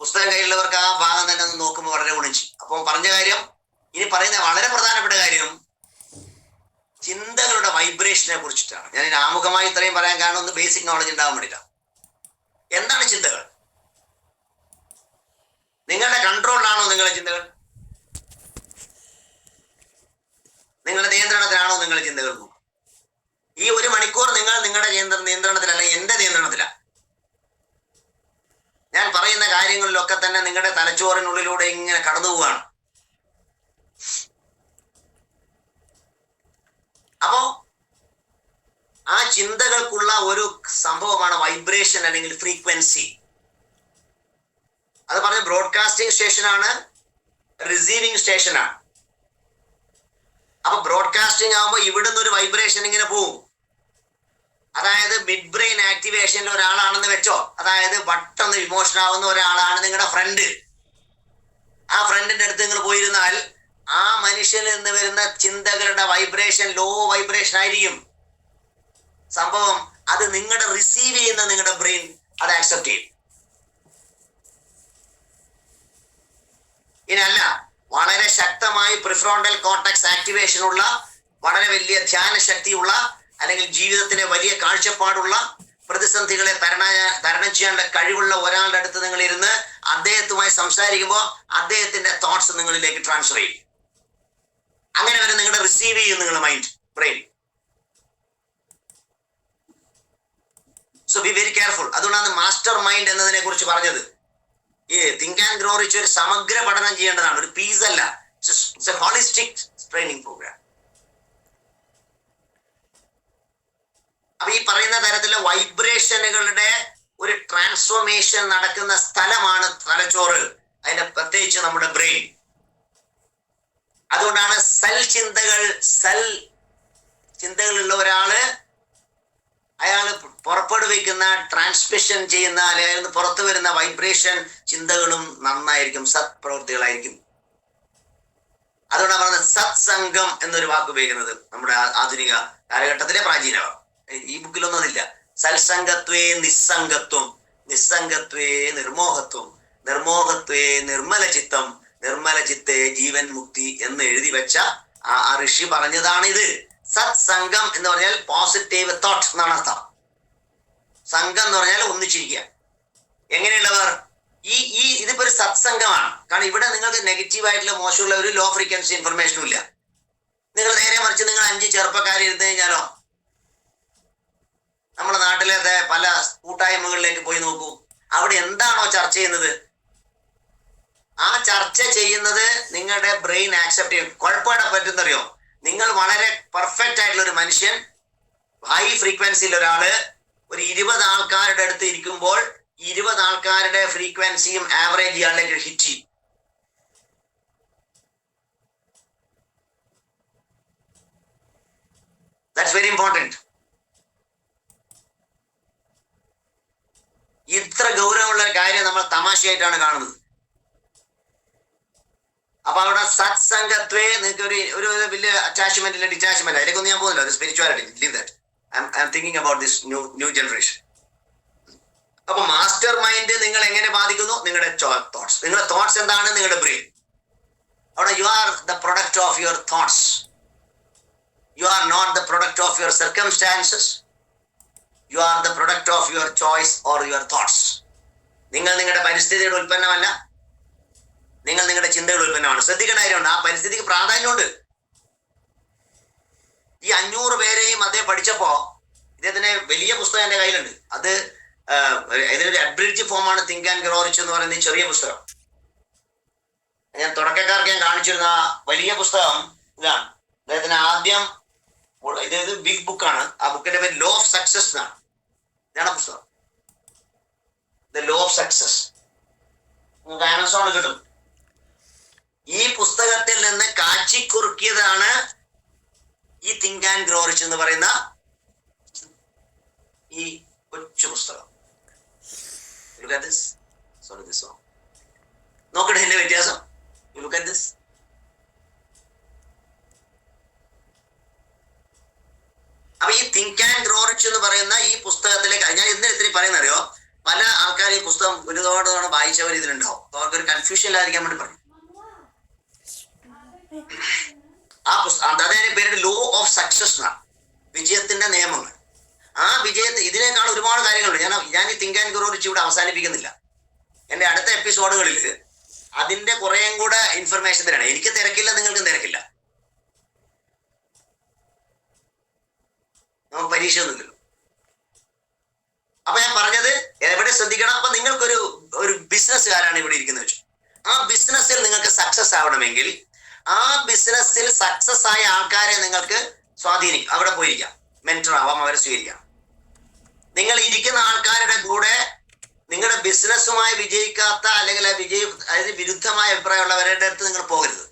പുസ്തകം കയ്യിലുള്ളവർക്ക് ആ ഭാഗം തന്നെ ഒന്ന് നോക്കുമ്പോൾ വളരെ ഗുണിച്ചു. അപ്പം പറഞ്ഞ കാര്യം, ഇനി പറയുന്ന വളരെ പ്രധാനപ്പെട്ട കാര്യം ചിന്തകളുടെ വൈബ്രേഷനെ കുറിച്ചിട്ടാണ്. ഞാൻ ആമുഖമായി ഇത്രയും പറയാൻ കാരണം ഒന്ന് ബേസിക് നോളജ് ഉണ്ടാകാൻ വേണ്ടിയില്ല. എന്താണ് ചിന്തകൾ? നിങ്ങളുടെ കൺട്രോളിലാണോ നിങ്ങളുടെ ചിന്തകൾ? നിങ്ങളുടെ നിയന്ത്രണത്തിലാണോ നിങ്ങളുടെ ചിന്തകൾ? ഈ 1 മണിക്കൂർ നിങ്ങൾ നിങ്ങളുടെ നിയന്ത്രണത്തിലല്ല, എന്റെ നിയന്ത്രണത്തിലാണ്. ഞാൻ പറയുന്ന കാര്യങ്ങളിലൊക്കെ തന്നെ നിങ്ങളുടെ തലച്ചോറിനുള്ളിലൂടെ ഇങ്ങനെ കടന്നു പോവുകയാണ്. അപ്പോ ആ ചിന്തകൾക്കുള്ള ഒരു സംഭവമാണ് വൈബ്രേഷൻ അല്ലെങ്കിൽ ഫ്രീക്വൻസി. അത് പറഞ്ഞ ബ്രോഡ്കാസ്റ്റിംഗ് സ്റ്റേഷനാണ്, റിസീവിങ് സ്റ്റേഷനാണ്. അപ്പൊ ബ്രോഡ്കാസ്റ്റിംഗ് ആകുമ്പോൾ ഇവിടുന്ന് ഒരു വൈബ്രേഷൻ ഇങ്ങനെ പോവും. അതായത് മിഡ് ബ്രെയിൻ ആക്ടിവേഷനിൽ ഒരാളാണെന്ന് വെച്ചോ, അതായത് പെട്ടെന്ന് ഇമോഷൻ ആവുന്ന ഒരാളാണ് നിങ്ങളുടെ ഫ്രണ്ട്. ആ ഫ്രണ്ടിന്റെ അടുത്ത് നിങ്ങൾ പോയിരുന്നാൽ ആ മനുഷ്യനിൽ നിന്ന് വരുന്ന ചിന്തകളുടെ വൈബ്രേഷൻ ലോ വൈബ്രേഷൻ ആയിരിക്കും. സംഭവം അത് നിങ്ങളുടെ റിസീവ് ചെയ്യുന്ന നിങ്ങളുടെ ബ്രെയിൻ അത് ആക്സെപ്റ്റ് ചെയ്യും. ഇനല്ല, വളരെ ശക്തമായി പ്രിഫ്രോണ്ടൽ കോർട്ടക്സ് ആക്ടിവേഷൻ ഉള്ള, വളരെ വലിയ ധ്യാന ശക്തിയുള്ള, അല്ലെങ്കിൽ ജീവിതത്തിന് വലിയ കാഴ്ചപ്പാടുള്ള, പ്രതിസന്ധികളെ തരണം ചെയ്യാനുള്ള കഴിവുള്ള ഒരാളുടെ അടുത്ത് നിങ്ങൾ ഇരുന്ന് അദ്ദേഹത്തുമായി സംസാരിക്കുമ്പോൾ അദ്ദേഹത്തിന്റെ തോട്ട്സ് നിങ്ങളിലേക്ക് ട്രാൻസ്ഫർ ചെയ്യും. അങ്ങനെ വരെ നിങ്ങളുടെ റിസീവ് ചെയ്യും നിങ്ങളുടെ mind brain. So be very careful. അതുകൊണ്ടാണ് മാസ്റ്റർ മൈൻഡ് എന്നതിനെ കുറിച്ച് പറഞ്ഞത്. ഈ തിങ്ക് ആൻഡ് ഗ്രോ റിച്ച് ഒരു സമഗ്ര പഠനം ചെയ്യേണ്ടതാണ്, ഒരു പീസ് അല്ല. It's a holistic training programme. അപ്പൊ ഈ പറയുന്ന തരത്തിലെ വൈബ്രേഷനുകളുടെ ഒരു ട്രാൻസ്ഫോർമേഷൻ നടക്കുന്ന സ്ഥലമാണ് തലച്ചോറ്, അതിന്റെ പ്രത്യേകിച്ച് നമ്മുടെ ബ്രെയിൻ. അതുകൊണ്ടാണ് സെൽ ചിന്തകളുള്ള ഒരാള് അയാൾ പുറപ്പെടുവിക്കുന്ന ട്രാൻസ്മിഷൻ ചെയ്യുന്ന അല്ലെങ്കിൽ പുറത്തു വരുന്ന വൈബ്രേഷൻ ചിന്തകളും നന്നായിരിക്കും, സത്പ്രവൃത്തികളായിരിക്കും. അതുകൊണ്ടാണ് പറഞ്ഞത് സത്സംഗം എന്നൊരു വാക്ക് ഉപയോഗിക്കുന്നത് നമ്മുടെ ആധുനിക കാലഘട്ടത്തിലെ പ്രാചീനമാണ്. ഈ ബുക്കിലൊന്നും അതില്ല. സത്സംഗത്വേ നിസ്സംഗത്വം, നിസ്സംഗത്വേ നിർമോഹത്വം, നിർമോഹത്വേ നിർമ്മല ചിത്തം, നിർമ്മല ചിത്തേ ജീവൻ മുക്തി എന്ന് എഴുതി വെച്ച ആ ഋഷി പറഞ്ഞതാണിത്. സത് സംഘം എന്ന് പറഞ്ഞാൽ പോസിറ്റീവ് തോട്ട് എന്നാണ് അർത്ഥം. സംഘം എന്ന് പറഞ്ഞാൽ ഒന്നിച്ചിരിക്കുക. എങ്ങനെയുള്ളവർ? ഇതിപ്പോ ഒരു സത്സംഗമാണ്. കാരണം ഇവിടെ നിങ്ങൾക്ക് നെഗറ്റീവായിട്ടുള്ള മോശമുള്ള ഒരു ലോ ഫ്രീക്വൻസി ഇൻഫർമേഷനും ഇല്ല. നിങ്ങൾ നേരെ മറിച്ച് നിങ്ങൾ 5 ചെറുപ്പക്കാർ ഇരുന്ന് കഴിഞ്ഞാലോ, നമ്മുടെ നാട്ടിലെ പല കൂട്ടായ്മകളിലേക്ക് പോയി നോക്കൂ. അവിടെ എന്താണോ ചർച്ച ചെയ്യുന്നത്, ആ ചർച്ച ചെയ്യുന്നത് നിങ്ങളുടെ ബ്രെയിൻ ആക്സെപ്റ്റ് ചെയ്യും. കുഴപ്പമായിട്ട് പറ്റുന്നറിയോ? നിങ്ങൾ വളരെ പെർഫെക്റ്റ് ആയിട്ടുള്ള ഒരു മനുഷ്യൻ, ഹൈ ഫ്രീക്വൻസിയിൽ ഒരാള് ഒരു 20 ആൾക്കാരുടെ അടുത്ത് ഇരിക്കുമ്പോൾ 20 ആൾക്കാരുടെ ഫ്രീക്വൻസിയും ആവറേജ് ഇയാളിലേക്ക് ഹിറ്റ് ചെയ്യും. That's very important. ഇത്ര ഗൗരവമുള്ള കാര്യം നമ്മൾ തമാശയായിട്ടാണ് കാണുന്നത്. അപ്പൊ അവിടെ സത്സംഗത്വേ നിങ്ങൾക്ക് ഒരു വലിയ അറ്റാച്ച്മെന്റ് ഇല്ല, ഡിറ്റാച്ച്മെന്റ്, അതിലേക്കൊന്നും ഞാൻ പോകുന്നില്ല. അത് spirituality. Leave that. I M thinking about this new generation. അപ്പൊ മാസ്റ്റർ മൈൻഡ് നിങ്ങൾ എങ്ങനെ ബാധിക്കുന്നു? നിങ്ങളുടെ തോട്ട്സ്. നിങ്ങളുടെ തോട്ട്സ് എന്താണ്? നിങ്ങളുടെ ബ്രെയിൻ. അവിടെ you are the product of your thoughts. You are not the product of your circumstances. You are the product of your choice or your thoughts. നിങ്ങൾ നിങ്ങളുടെ പരിസ്ഥിതിയുടെ ഉൽപ്പന്നമല്ല, നിങ്ങൾ നിങ്ങളുടെ ചിന്തയുടെ ഉൽപ്പന്നമാണ്. ശ്രദ്ധിക്കേണ്ട കാര്യമുണ്ട്, ആ പരിസ്ഥിതിക്ക് പ്രാധാന്യമുണ്ട്. ഈ 500 പേരെയും അദ്ദേഹം പഠിച്ചപ്പോ ഇദ്ദേഹത്തിന് വലിയ പുസ്തകം എന്റെ കയ്യിലുണ്ട്. അത് ഇതിനൊരു അബ്രിഡ്ജ് ഫോമാണ് തിങ്ക് ആൻഡ് ഗ്രോ റിച്ച് എന്ന് പറയുന്ന ഈ ചെറിയ പുസ്തകം. ഞാൻ തുടക്കക്കാർക്ക് ഞാൻ കാണിച്ചിരുന്ന വലിയ പുസ്തകം ഇതാണ്. അദ്ദേഹത്തിന് ആദ്യം ഇത് ബിഗ് ബുക്കാണ്. ആ ബുക്കിന്റെ പേര് ലോ ഓഫ് സക്സസ് എന്നാണ്. ഇതാണ് പുസ്തകം, ദ ലോ ഓഫ് സക്സസ്. നിങ്ങൾക്ക് ആമസോണിൽ കിട്ടും. ഈ പുസ്തകത്തിൽ നിന്ന് കാച്ചിക്കുറുക്കിയതാണ് ഈ തിങ്ക് ആൻഡ് ഗ്രോ റിച്ച് എന്ന് പറയുന്ന ഈ കൊച്ചു പുസ്തകം. നോക്കട്ടെ ഇതിന്റെ വ്യത്യാസം. look at this. അപ്പൊ ഈ തിങ്ക് ആൻഡ് ഗ്രോ റിച്ച് എന്ന് പറയുന്ന ഈ പുസ്തകത്തിലേക്ക് ഞാൻ ഇത്തിരി പറയുന്ന അറിയോ, പല ആൾക്കാർ ഈ പുസ്തകം ഒരുപാട് തവണ വായിച്ചവർ ഇതിലുണ്ടാവും. അവർക്കൊരു കൺഫ്യൂഷൻ ഇല്ലാതിരിക്കാൻ വേണ്ടി പറയും. ആ പുസ്തകം അതിന്റെ പേര് ലോ ഓഫ് സക്സസ് എന്നാണ്, വിജയത്തിന്റെ നിയമങ്ങൾ. ആ ഇതിനേക്കാൾ ഒരുപാട് കാര്യങ്ങളുണ്ട്. ഞാൻ ഈ തിങ്ക് ആൻഡ് ഗ്രോ റിച്ച് ഇവിടെ അവസാനിപ്പിക്കുന്നില്ല. എന്റെ അടുത്ത എപ്പിസോഡുകളിൽ അതിന്റെ കുറേയും കൂടെ ഇൻഫർമേഷൻ തരാണ്. എനിക്ക് തിരക്കില്ല, നിങ്ങൾക്കും തിരക്കില്ല, നമുക്ക് പരീക്ഷ ഒന്നുമില്ലല്ലോ. അപ്പൊ ഞാൻ പറഞ്ഞത് എവിടെ ശ്രദ്ധിക്കണം. അപ്പൊ നിങ്ങൾക്കൊരു ബിസിനസ്സുകാരാണ് ഇവിടെ ഇരിക്കുന്നത് വെച്ചു. ആ ബിസിനസ്സിൽ നിങ്ങൾക്ക് സക്സസ് ആവണമെങ്കിൽ ആ ബിസിനസ്സിൽ സക്സസ് ആയ ആൾക്കാരെ നിങ്ങൾക്ക് സ്വാധീനിക്കും. അവിടെ പോയിരിക്കാം, മെന്റർ ആവാം, അവരെ സ്വീകരിക്കാം. നിങ്ങൾ ഇരിക്കുന്ന ആൾക്കാരുടെ കൂടെ നിങ്ങളുടെ ബിസിനസ്സുമായി വിജയിക്കാത്ത അല്ലെങ്കിൽ അതിന് വിരുദ്ധമായ അഭിപ്രായമുള്ളവരുടെ അടുത്ത് നിങ്ങൾ പോകരുത്.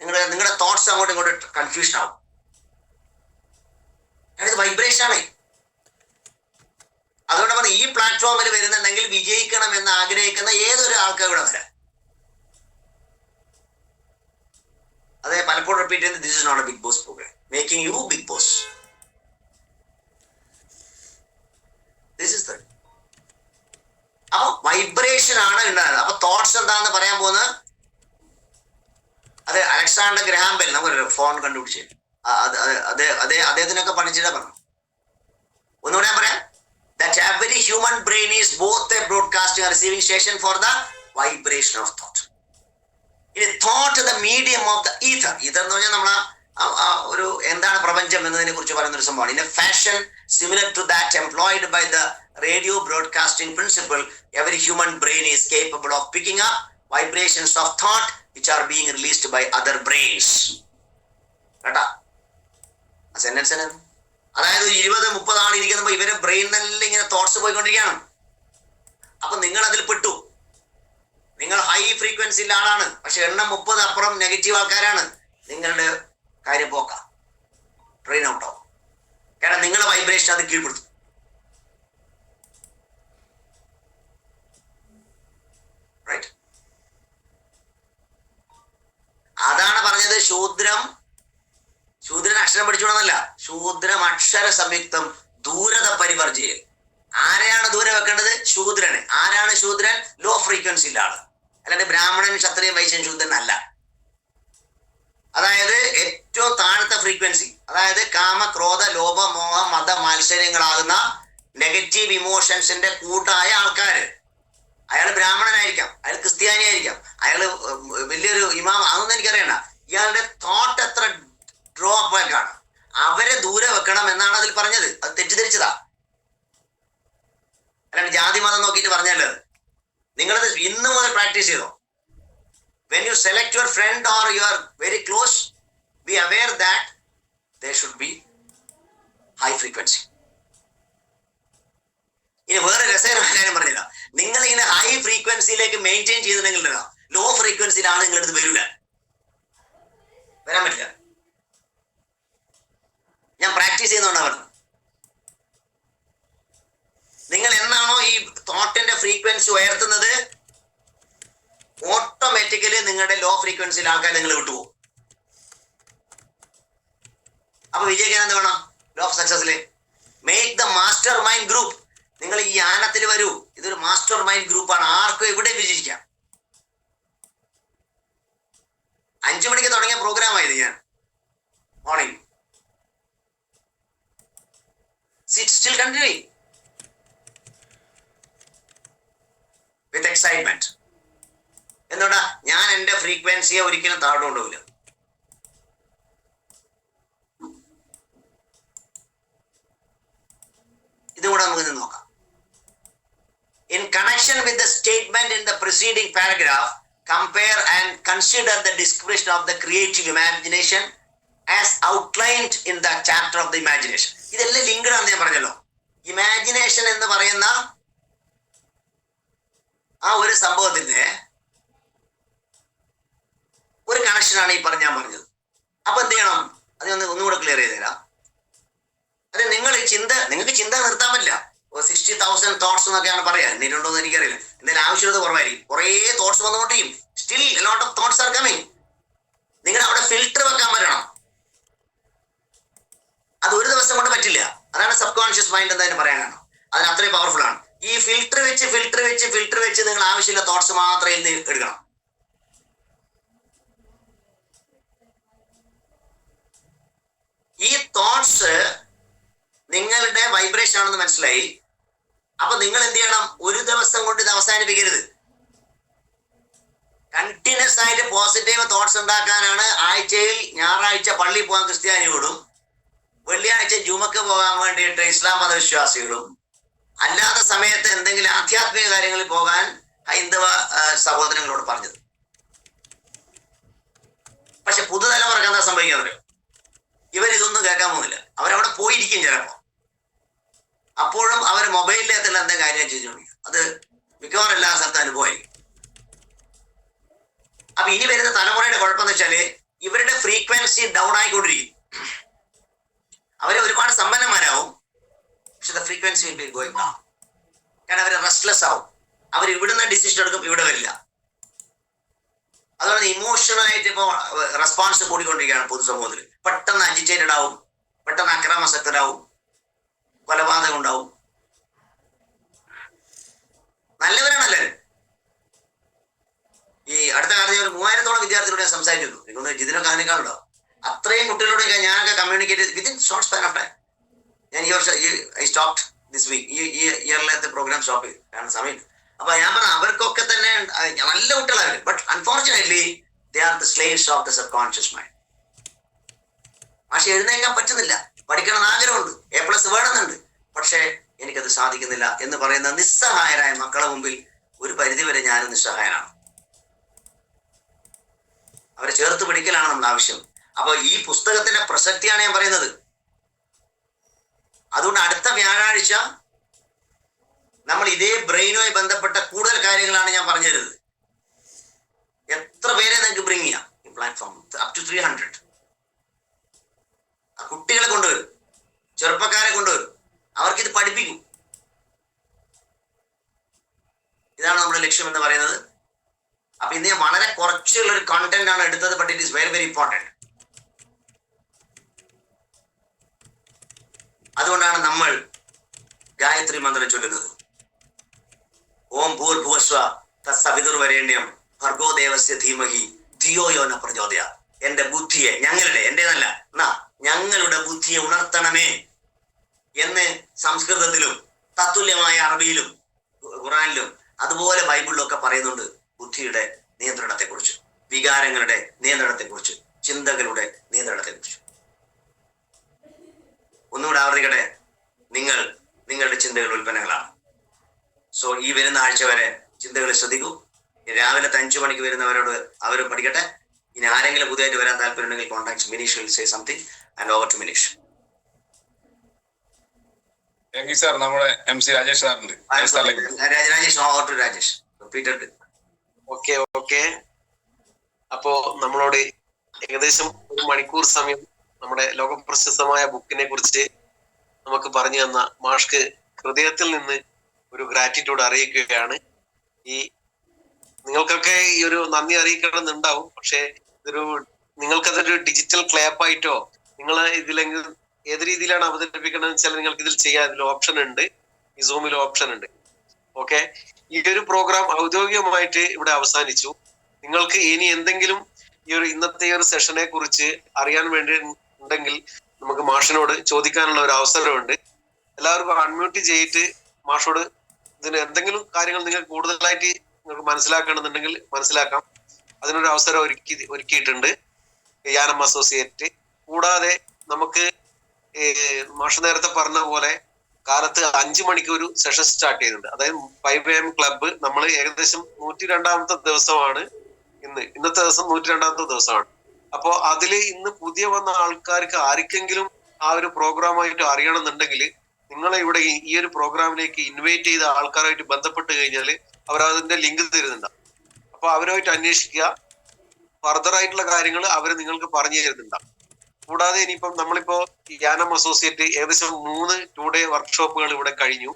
നിങ്ങളുടെ തോട്ട്സ് അങ്ങോട്ടും ഇങ്ങോട്ടും കൺഫ്യൂഷൻ ആവും. ഇത് വൈബ്രേഷൻ ആണ്. അതുകൊണ്ട് പറഞ്ഞ ഈ പ്ലാറ്റ്ഫോമിൽ വരുന്നുണ്ടെങ്കിൽ വിജയിക്കണം എന്ന് ആഗ്രഹിക്കുന്ന ഏതൊരു ആൾക്കാർ ഇവിടെ വരാം. അതെ, പലപ്പോഴും റിപ്പീറ്റ് ചെയ്യുന്നത് this is not a Bigg Boss programme, making you Bigg Boss. This is that. അപ്പൊ വൈബ്രേഷൻ ആണ് ഉണ്ടാകുന്നത്. അപ്പൊ തോട്ട്സ് എന്താന്ന് പറയാൻ പോകുന്നത് അത് അലക്സാണ്ടർ ഗ്രഹാം ബെൽ, നമുക്കൊരു ഫോൺ കണ്ടുപിടിച്ച് അദ്ദേഹത്തിനൊക്കെ പഠിച്ചിട്ടാ പറഞ്ഞു. ഒന്നുകൂടെ ഞാൻ പറയാം. That every human brain is both a broadcasting and receiving station for the vibration of thought. In thought the medium of the ether. Ether എന്ന് പറഞ്ഞാൽ നമ്മളെ ഒരു എന്താണ് പ്രപഞ്ചം എന്നതിനെ കുറിച്ച് പറയുന്ന ഒരു സംഭവമാണ്. In a fashion similar to that employed by the radio broadcasting principle, every human brain is capable of picking up vibrations of thought which are being released by other brains. കേട്ടാ ആ സെന്റൻസ്? അതായത് 20-30 ആൾ ഇരിക്കുന്നപ്പോ ഇവരെ ബ്രെയിനിൽ ഇങ്ങനെ thoughts പോയിക്കൊണ്ടിരിക്കുകയാണ്. അപ്പൊ നിങ്ങൾ അതിൽ പെട്ടു. നിങ്ങൾ ഹൈ ഫ്രീക്വൻസിയിലെ ആളാണ്, പക്ഷെ 30 അപ്പുറം നെഗറ്റീവ് ആൾക്കാരാണ്. നിങ്ങളുടെ കാര്യം പോക്ക, ട്രെയിൻ ഔട്ട് ആവും. കാരണം നിങ്ങളുടെ വൈബ്രേഷൻ അത് കീഴ്പ്പെടുത്തും. റൈറ്റ്? അതാണ് പറഞ്ഞത് ശൂദ്രൻ അക്ഷരം പഠിച്ചോണമെന്നല്ല, ശൂദ്രം അക്ഷര സംയുക്തം ദൂരത പരിവർജ്ജയിൽ. ആരെയാണ് ദൂരെ വെക്കേണ്ടത്? ശൂദ്രന്. ആരാണ് ശൂദ്രൻ? ലോ ഫ്രീക്വൻസിയിലെ ആള്, അല്ലാണ്ട് ബ്രാഹ്മണൻ ക്ഷത്രിയൻ വൈശ്യൻ ശൂദ്രൻ അല്ല. അതായത് ഏറ്റവും താഴത്തെ ഫ്രീക്വൻസി, അതായത് കാമ, ക്രോധ, ലോഭ, മോഹ, മത മാത്സര്യങ്ങളാകുന്ന നെഗറ്റീവ് ഇമോഷൻസിന്റെ കൂട്ടായ ആൾക്കാര്. അയാൾ ബ്രാഹ്മണനായിരിക്കാം, അയാൾ ക്രിസ്ത്യാനി ആയിരിക്കാം, അയാൾ വലിയൊരു ഇമാം, അതൊന്നും എനിക്കറിയണ്ട. ഇയാളുടെ തോട്ട് എത്ര ഡ്രോപ്പ് ബാക്കാണ്, അവരെ ദൂരെ വെക്കണം എന്നാണ് അതിൽ പറഞ്ഞത്. അത് തെറ്റിദ്ധരിച്ചതാ, അല്ലാണ്ട് ജാതി മതം നോക്കിയിട്ട് പറഞ്ഞല്ലോ. നിങ്ങളത് ഇന്ന് മുതൽ പ്രാക്ടീസ് ചെയ്തോ. When you select your friend or you are very close, be aware that there should be high frequency. ഇനി വേറെ രസകരമായ കാര്യം പറഞ്ഞില്ല, നിങ്ങൾ ഇങ്ങനെ ഹൈ ഫ്രീക്വൻസിയിലേക്ക് മെയിൻറ്റെയിൻ ചെയ്തിട്ടുണ്ടെങ്കിൽ ലോ ഫ്രീക്വൻസിയിലാണ് നിങ്ങളടുത്ത് വരില്ല, വരാൻ പറ്റില്ല. ഞാൻ പ്രാക്ടീസ് ചെയ്യുന്നതുകൊണ്ടാണ് പറഞ്ഞത്. നിങ്ങൾ എന്നാണോ ഈ തോട്ടിന്റെ ഫ്രീക്വൻസി ഉയർത്തുന്നത്, ഓട്ടോമാറ്റിക്കലി നിങ്ങളുടെ ലോ ഫ്രീക്വൻസിയിൽ ആൾക്കാർ നിങ്ങൾ വിട്ടുപോകും. അപ്പൊ വിജയിക്കാൻ എന്ത് വേണം? ലോ ഓഫ് സക്സസില് make the mastermind group. നിങ്ങൾ ഈ യാനത്തിൽ വരൂ, ഇതൊരു മാസ്റ്റർ മൈൻഡ് ഗ്രൂപ്പാണ്, ആർക്കും എവിടെ വിജയിക്കാം. 5 മണിക്ക് തുടങ്ങിയ പ്രോഗ്രാം ആയത് ഞാൻ മോർണിംഗ്, സ്റ്റിൽ കണ്ടിന്യൂ വിത്ത് എക്സൈറ്റ്മെന്റ്. എന്തുകൊണ്ടാ? ഞാൻ എന്റെ ഫ്രീക്വൻസിയെ ഒരിക്കലും താഴോട്ട് കൊണ്ടുപോകില്ല. ഇതുകൂടെ നമുക്ക് ഇന്ന് നോക്കാം. In connection with the statement in the preceding paragraph, compare and consider the description of the creative imagination as outlined in the chapter of the imagination. ഇതെല്ലാം ലിങ്ക്ഡ് ആണെന്ന് ഞാൻ പറഞ്ഞല്ലോ. ഇമാജിനേഷൻ എന്ന് പറയുന്ന ആ ഒരു സംഭവത്തിന്റെ ഒരു കണക്ഷനാണ് ഈ ഞാൻ പറഞ്ഞത്. അപ്പൊ എന്ത് ചെയ്യണം? അത് ഒന്നുകൂടെ ക്ലിയർ ചെയ്ത് തരാം. അത് നിങ്ങൾക്ക് ചിന്ത നിർത്താൻ പറ്റില്ല. 60,000 തോട്ട്സ് എന്നൊക്കെയാണ് പറയാ, എന്നിട്ടുണ്ടോ എന്ന് എനിക്കറിയില്ല. എന്തായാലും ആവശ്യമുള്ളത് കുറവായിരിക്കും. കുറേ തോട്ട്സ് വന്നുകൊണ്ടിരിക്കും. Still lot of thoughts are coming. നിങ്ങൾ അവിടെ ഫിൽട്ടർ വെക്കാൻ പറ്റണം. അത് ഒരു ദിവസം കൊണ്ട് പറ്റില്ല. അതാണ് സബ് കോൺഷ്യസ് മൈൻഡ് എന്തായാലും പറയാൻ കാരണം. അതിന് അത്രയും പവർഫുൾ ആണ്. ഈ ഫിൽട്ടർ വെച്ച് നിങ്ങൾ ആവശ്യമില്ല തോട്ട്സ് മാത്രം എടുക്കണം. ഈ തോട്ട്സ് നിങ്ങളുടെ വൈബ്രേഷൻ ആണെന്ന് മനസ്സിലായി. അപ്പൊ നിങ്ങൾ എന്ത് ചെയ്യണം? ഒരു ദിവസം കൊണ്ട് ഇത് അവസാനിപ്പിക്കരുത്. കണ്ടിന്യൂസ് ആയിട്ട് പോസിറ്റീവ് തോട്ട്സ് ഉണ്ടാക്കാനാണ് ആഴ്ചയിൽ ഞായറാഴ്ച പള്ളിയിൽ പോകാൻ ക്രിസ്ത്യാനിയോടും വെള്ളിയാഴ്ച ജുമക്ക് പോകാൻ വേണ്ടിയിട്ട് ഇസ്ലാം മതവിശ്വാസികളും, അല്ലാത്ത സമയത്ത് എന്തെങ്കിലും ആധ്യാത്മിക കാര്യങ്ങളിൽ പോകാൻ ഹൈന്ദവ സഹോദരങ്ങളോട് പറഞ്ഞത്. പക്ഷെ പുതുതലമുറക്ക് എന്താ സംഭവിക്കാന്നറിയോ? ഇവരിതൊന്നും കേൾക്കാൻ പോകുന്നില്ല. അവരവിടെ പോയിരിക്കും ചിലപ്പോ. അപ്പോഴും അവർ മൊബൈലിലെത്തുള്ള എന്തെങ്കിലും കാര്യം ചെയ്തുകൊണ്ടിരിക്കും. അത് മിക്കവാറും എല്ലാ സ്ഥലത്തും അനുഭവമായിരിക്കും. അപ്പൊ ഇനി വരുന്ന തലമുറയുടെ കുഴപ്പമെന്ന് വെച്ചാല് ഇവരുടെ ഫ്രീക്വൻസി ഡൗൺ ആയിക്കൊണ്ടിരിക്കും. അവര് ഒരുപാട് സമ്പന്നന്മാരാവും, പക്ഷെ the frequency will be going down. കാരണം അവർ റെസ്റ്റ്ലെസ് ആവും. അവർ ഇവിടുന്ന് ഡിസിഷൻ എടുക്കും, ഇവിടെ വരില്ല. അതുപോലെ ഇമോഷണലായിട്ട് ഇപ്പോൾ റെസ്പോൺസ് കൂടിക്കൊണ്ടിരിക്കുകയാണ് പൊതുസമൂഹത്തിൽ. പെട്ടെന്ന് അജിറ്റേറ്റഡ് ആവും, പെട്ടെന്ന് അക്രമാസക്തരാവും, കൊലപാതകം ഉണ്ടാവും. നല്ലവരാണ് എല്ലാവരും. ഈ അടുത്ത കാലത്ത് ഒരു 3000-ഓളം വിദ്യാർത്ഥികളോട് ഞാൻ സംസാരിച്ചിരുന്നു. എനിക്കൊന്ന് ജിതിനൊക്കെ അതിനേക്കാളുണ്ടാവും. അത്രയും കുട്ടികളോടൊക്കെ ഞാനൊക്കെ communicate within short span of time. ഞാൻ ഈ വർഷം ഐ സ്റ്റോപ്ഡ് ദിസ് വീക്ക്, ഈ ഇയറിലത്തെ പ്രോഗ്രാം സ്റ്റോപ്പ് ചെയ്തു, കാരണം സമയത്ത്. അപ്പൊ ഞാൻ പറഞ്ഞ അവർക്കൊക്കെ തന്നെ നല്ല കുട്ടികളാണ്. But unfortunately they are the slaves of the sub conscious mind. പക്ഷെ എഴുന്നേക്കാൻ പറ്റുന്നില്ല. പഠിക്കണം ആഗ്രഹമുണ്ട്, A+ വേണമെന്നുണ്ട്, പക്ഷെ എനിക്കത് സാധിക്കുന്നില്ല എന്ന് പറയുന്ന നിസ്സഹായരായ മക്കളെ മുമ്പിൽ ഒരു പരിധിവരെ ഞാനും നിസ്സഹായനാണ്. അവരെ ചേർത്ത് പിടിക്കലാണ് നമ്മുടെ ആവശ്യം. അപ്പൊ ഈ പുസ്തകത്തിന്റെ പ്രസക്തിയാണ് ഞാൻ പറയുന്നത്. അതുകൊണ്ട് അടുത്ത വ്യാഴാഴ്ച നമ്മൾ ഇതേ ബ്രെയിനുമായി ബന്ധപ്പെട്ട കൂടുതൽ കാര്യങ്ങളാണ് ഞാൻ പറഞ്ഞു തരുന്നത്. എത്ര പേരെ നിങ്ങൾക്ക് ബ്രിങ് ചെയ്യാം ഈ പ്ലാറ്റ്ഫോം? Up to 300. കുട്ടികളെ കൊണ്ടുവരും, ചെറുപ്പക്കാരെ കൊണ്ടുവരും, അവർക്കിത് പഠിപ്പിക്കും. ഇതാണ് നമ്മുടെ ലക്ഷ്യം എന്ന് പറയുന്നത്. അപ്പൊ ഇന്ന് വളരെ കുറച്ചുള്ള ഒരു കണ്ടന്റ് ആണ് എടുത്തത്, but it is very very important. അതുകൊണ്ടാണ് നമ്മൾ ഗായത്രി മന്ത്രം ചൊല്ലുന്നത്. ഓം ഭൂർഭുവസ്വ തത്സവിതുർവരേണ്യം ഭർഗോ ദേവസ്യ ധീമഹി ധിയോ യോ ന പ്രചോദയാത്. എന്റെ ബുദ്ധിയെ, ഞങ്ങളുടെ, എന്റേതല്ല, ഞങ്ങളുടെ ബുദ്ധിയെ ഉണർത്തണമേ എന്ന് സംസ്കൃതത്തിലും തത്തുല്യമായ അറബിയിലും ഖുറാനിലും അതുപോലെ ബൈബിളിലും ഒക്കെ പറയുന്നുണ്ട്. ബുദ്ധിയുടെ നിയന്ത്രണത്തെക്കുറിച്ച്, വികാരങ്ങളുടെ നിയന്ത്രണത്തെക്കുറിച്ച്, ചിന്തകളുടെ നിയന്ത്രണത്തെക്കുറിച്ച്. ഒന്നുകൂടെ ആവർത്തിക്കട്ടെ, നിങ്ങൾ നിങ്ങളുടെ ചിന്തകൾ ഉൽപ്പന്നങ്ങളാണ്. സോ ഈ വരുന്ന ആഴ്ച വരെ ചിന്തകൾ ശ്രദ്ധിക്കൂ. രാവിലെ 5 മണിക്ക് വരുന്നവരോട് അവർ പഠിക്കട്ടെ. ഇനി ആരെങ്കിലും പുതിയതായിട്ട് വരാൻ താല്പര്യമുണ്ടെങ്കിൽ contact Minish, will say something and over to Minish. Sir നമ്മുടെ MC രാജേഷ് സാറുണ്ട്. Rajesh, over to Rajesh. Repeated. Okay. അപ്പോ നമ്മളോട് ഏകദേശം 1 മണിക്കൂർ സമയം നമ്മുടെ ലോകപ്രശസ്തമായ ബുക്കിനെ കുറിച്ച് നമുക്ക് പറഞ്ഞു തന്ന മാഷ്ക്ക് ഹൃദയത്തിൽ നിന്ന് ഒരു ഗ്രാറ്റിറ്റ്യൂഡ് അറിയിക്കുകയാണ്. ഈ നിങ്ങൾക്കൊക്കെ ഈ ഒരു നന്ദി അറിയിക്കണമെന്നുണ്ടാവും. പക്ഷെ നിങ്ങൾക്കതൊരു ഡിജിറ്റൽ ക്ലാപ്പായിട്ടോ നിങ്ങൾ ഇതിലെങ്കിൽ ഏത് രീതിയിലാണ് അവതരിപ്പിക്കണമെന്ന് വെച്ചാൽ നിങ്ങൾക്ക് ഇതിൽ ചെയ്യാൻ ഇതിൽ ഓപ്ഷൻ ഉണ്ട്. ഈ സൂമിൽ ഓപ്ഷൻ ഉണ്ട്. ഓക്കെ, ഈ ഒരു പ്രോഗ്രാം ഔദ്യോഗികമായിട്ട് ഇവിടെ അവസാനിച്ചു. നിങ്ങൾക്ക് ഇനി എന്തെങ്കിലും ഇന്നത്തെ ഈ ഒരു സെഷനെ കുറിച്ച് അറിയാൻ വേണ്ടി ഉണ്ടെങ്കിൽ നമുക്ക് മാഷിനോട് ചോദിക്കാനുള്ള ഒരു അവസരമുണ്ട്. എല്ലാവർക്കും അൺമ്യൂട്ട് ചെയ്തിട്ട് മാഷോട് ഇതിന് എന്തെങ്കിലും കാര്യങ്ങൾ നിങ്ങൾക്ക് കൂടുതലായിട്ട് നിങ്ങൾക്ക് മനസ്സിലാക്കണമെന്നുണ്ടെങ്കിൽ മനസ്സിലാക്കാം. അതിനൊരു അവസരം ഒരുക്കിയിട്ടുണ്ട് യാനം അസോസിയേറ്റ്. കൂടാതെ നമുക്ക് മാഷ നേരത്തെ പറഞ്ഞ പോലെ കാലത്ത് 5 മണിക്ക് ഒരു സെഷൻ സ്റ്റാർട്ട് ചെയ്യുന്നുണ്ട്. അതായത് 5 AM ക്ലബ്ബ്. നമ്മൾ ഏകദേശം 102ാമത്തെ ദിവസമാണ് ഇന്നത്തെ ദിവസം 102ാമത്തെ ദിവസമാണ്. അപ്പോ അതില് ഇന്ന് പുതിയ വന്ന ആൾക്കാർക്ക് ആർക്കെങ്കിലും ആ ഒരു പ്രോഗ്രാമായിട്ട് അറിയണമെന്നുണ്ടെങ്കിൽ നിങ്ങളെ ഇവിടെ ഈ ഒരു പ്രോഗ്രാമിലേക്ക് ഇൻവൈറ്റ് ചെയ്ത ആൾക്കാരായിട്ട് ബന്ധപ്പെട്ട് കഴിഞ്ഞാൽ അവർ അതിന്റെ ലിങ്ക് തരുന്നുണ്ടാവും. അപ്പൊ അവരുമായിട്ട് അന്വേഷിക്കുക. ഫർദർ ആയിട്ടുള്ള കാര്യങ്ങൾ അവർ നിങ്ങൾക്ക് പറഞ്ഞു തരുന്നുണ്ടാവും. കൂടാതെ ഇനിയിപ്പം നമ്മളിപ്പോ യാനം അസോസിയേറ്റ് ഏകദേശം 3 2-ഡേ വർക്ക്ഷോപ്പുകൾ ഇവിടെ കഴിഞ്ഞു.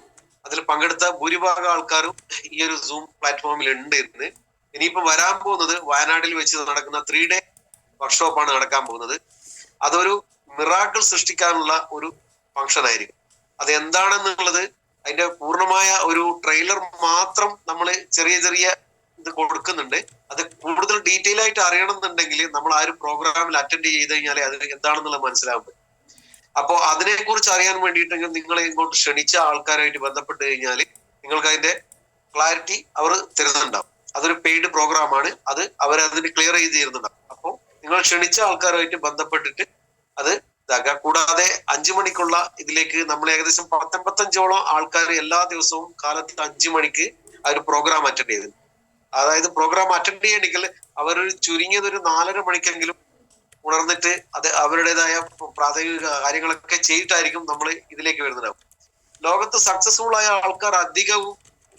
അതിൽ പങ്കെടുത്ത ഭൂരിഭാഗം ആൾക്കാരും ഈ ഒരു സൂം പ്ലാറ്റ്ഫോമിൽ ഉണ്ട് ഇന്ന്. ഇനിയിപ്പോ വരാൻ പോകുന്നത് വയനാട്ടിൽ വെച്ച് നടക്കുന്ന 3-ഡേ വർക്ക്ഷോപ്പാണ് നടക്കാൻ പോകുന്നത്. അതൊരു മിറാക്കിൾ സൃഷ്ടിക്കാനുള്ള ഒരു ഫംഗ്ഷൻ ആയിരിക്കും. അത് എന്താണെന്നുള്ളത് അതിന്റെ പൂർണ്ണമായ ഒരു ട്രെയിലർ മാത്രം നമ്മൾ ചെറിയ ഇത് കൊടുക്കുന്നുണ്ട്. അത് കൂടുതൽ ഡീറ്റെയിൽ ആയിട്ട് അറിയണമെന്നുണ്ടെങ്കിൽ നമ്മൾ ആ ഒരു പ്രോഗ്രാമിൽ അറ്റൻഡ് ചെയ്ത് കഴിഞ്ഞാൽ അത് എന്താണെന്നുള്ളത് മനസ്സിലാവും. അപ്പോ അതിനെ കുറിച്ച് അറിയാൻ വേണ്ടിയിട്ടെങ്കിൽ നിങ്ങളെ ഇങ്ങോട്ട് ക്ഷണിച്ച ആൾക്കാരായിട്ട് ബന്ധപ്പെട്ട് കഴിഞ്ഞാൽ നിങ്ങൾക്ക് അതിന്റെ ക്ലാരിറ്റി അവർ തരുന്നുണ്ടാവും. അതൊരു പെയ്ഡ് പ്രോഗ്രാമാണ്. അത് അവരതിന് ക്ലിയർ ചെയ്ത് തരുന്നുണ്ടാവും. അപ്പോൾ നിങ്ങൾ ക്ഷണിച്ച ആൾക്കാരുമായിട്ട് ബന്ധപ്പെട്ടിട്ട് അത് ഇതാക്കുക. കൂടാതെ 5 മണിക്കുള്ള ഇതിലേക്ക് നമ്മൾ ഏകദേശം 85ഓളം ആൾക്കാർ എല്ലാ ദിവസവും കാലത്ത് 5 മണിക്ക് ആ ഒരു പ്രോഗ്രാം അറ്റൻഡ് ചെയ്തു. അതായത് പ്രോഗ്രാം അറ്റൻഡ് ചെയ്യണമെങ്കിൽ അവർ ചുരുങ്ങിയത് ഒരു 4:30 മണിക്കെങ്കിലും ഉണർന്നിട്ട് അത് അവരുടേതായ പ്രാഥമിക കാര്യങ്ങളൊക്കെ ചെയ്തിട്ടായിരിക്കും നമ്മൾ ഇതിലേക്ക് വരുന്നുണ്ടാവും. ലോകത്ത് സക്സസ്ഫുൾ ആയ ആൾക്കാർ അധികവും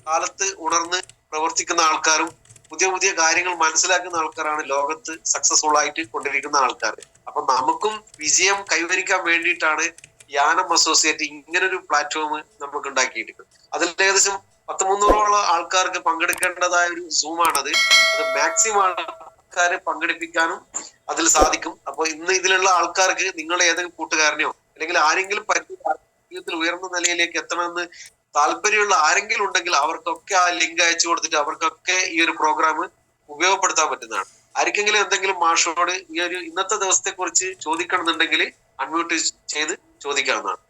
കാലത്ത് ഉണർന്ന് പ്രവർത്തിക്കുന്ന ആൾക്കാരും പുതിയ കാര്യങ്ങൾ മനസ്സിലാക്കുന്ന ആൾക്കാരാണ് ലോകത്ത് സക്സസ്ഫുൾ ആയിട്ട് കൊണ്ടിരിക്കുന്ന ആൾക്കാർ. അപ്പൊ നമുക്കും വിജയം കൈവരിക്കാൻ വേണ്ടിയിട്ടാണ് യാനം അസോസിയേറ്റ് ഇങ്ങനൊരു പ്ലാറ്റ്ഫോം നമുക്ക് ഉണ്ടാക്കിയിരിക്കുന്നത്. അതിൽ ഏകദേശം 300ഓളം ആൾക്കാർക്ക് പങ്കെടുക്കേണ്ടതായ ഒരു സൂമാണത്. അത് മാക്സിമം ആൾക്കാരെ പങ്കെടുപ്പിക്കാനും അതിൽ സാധിക്കും. അപ്പൊ ഇന്ന് ഇതിലുള്ള ആൾക്കാർക്ക് നിങ്ങളുടെ ഏതെങ്കിലും കൂട്ടുകാരനെയോ അല്ലെങ്കിൽ ആരെങ്കിലും ജീവിതത്തിൽ ഉയർന്ന നിലയിലേക്ക് എത്തണമെന്ന് താല്പര്യമുള്ള ആരെങ്കിലും ഉണ്ടെങ്കിൽ അവർക്കൊക്കെ ആ ലിങ്ക് അയച്ചു കൊടുത്തിട്ട് അവർക്കൊക്കെ ഈ ഒരു പ്രോഗ്രാം ഉപയോഗപ്പെടുത്താൻ പറ്റുന്നതാണ്. ആർക്കെങ്കിലും എന്തെങ്കിലും മാഷോട് ഈ ഒരു ഇന്നത്തെ ദിവസത്തെ കുറിച്ച് ചോദിക്കണമെന്നുണ്ടെങ്കിൽ അൺമ്യൂട്ട് ചെയ്ത് ചോദിക്കാവുന്നതാണ്.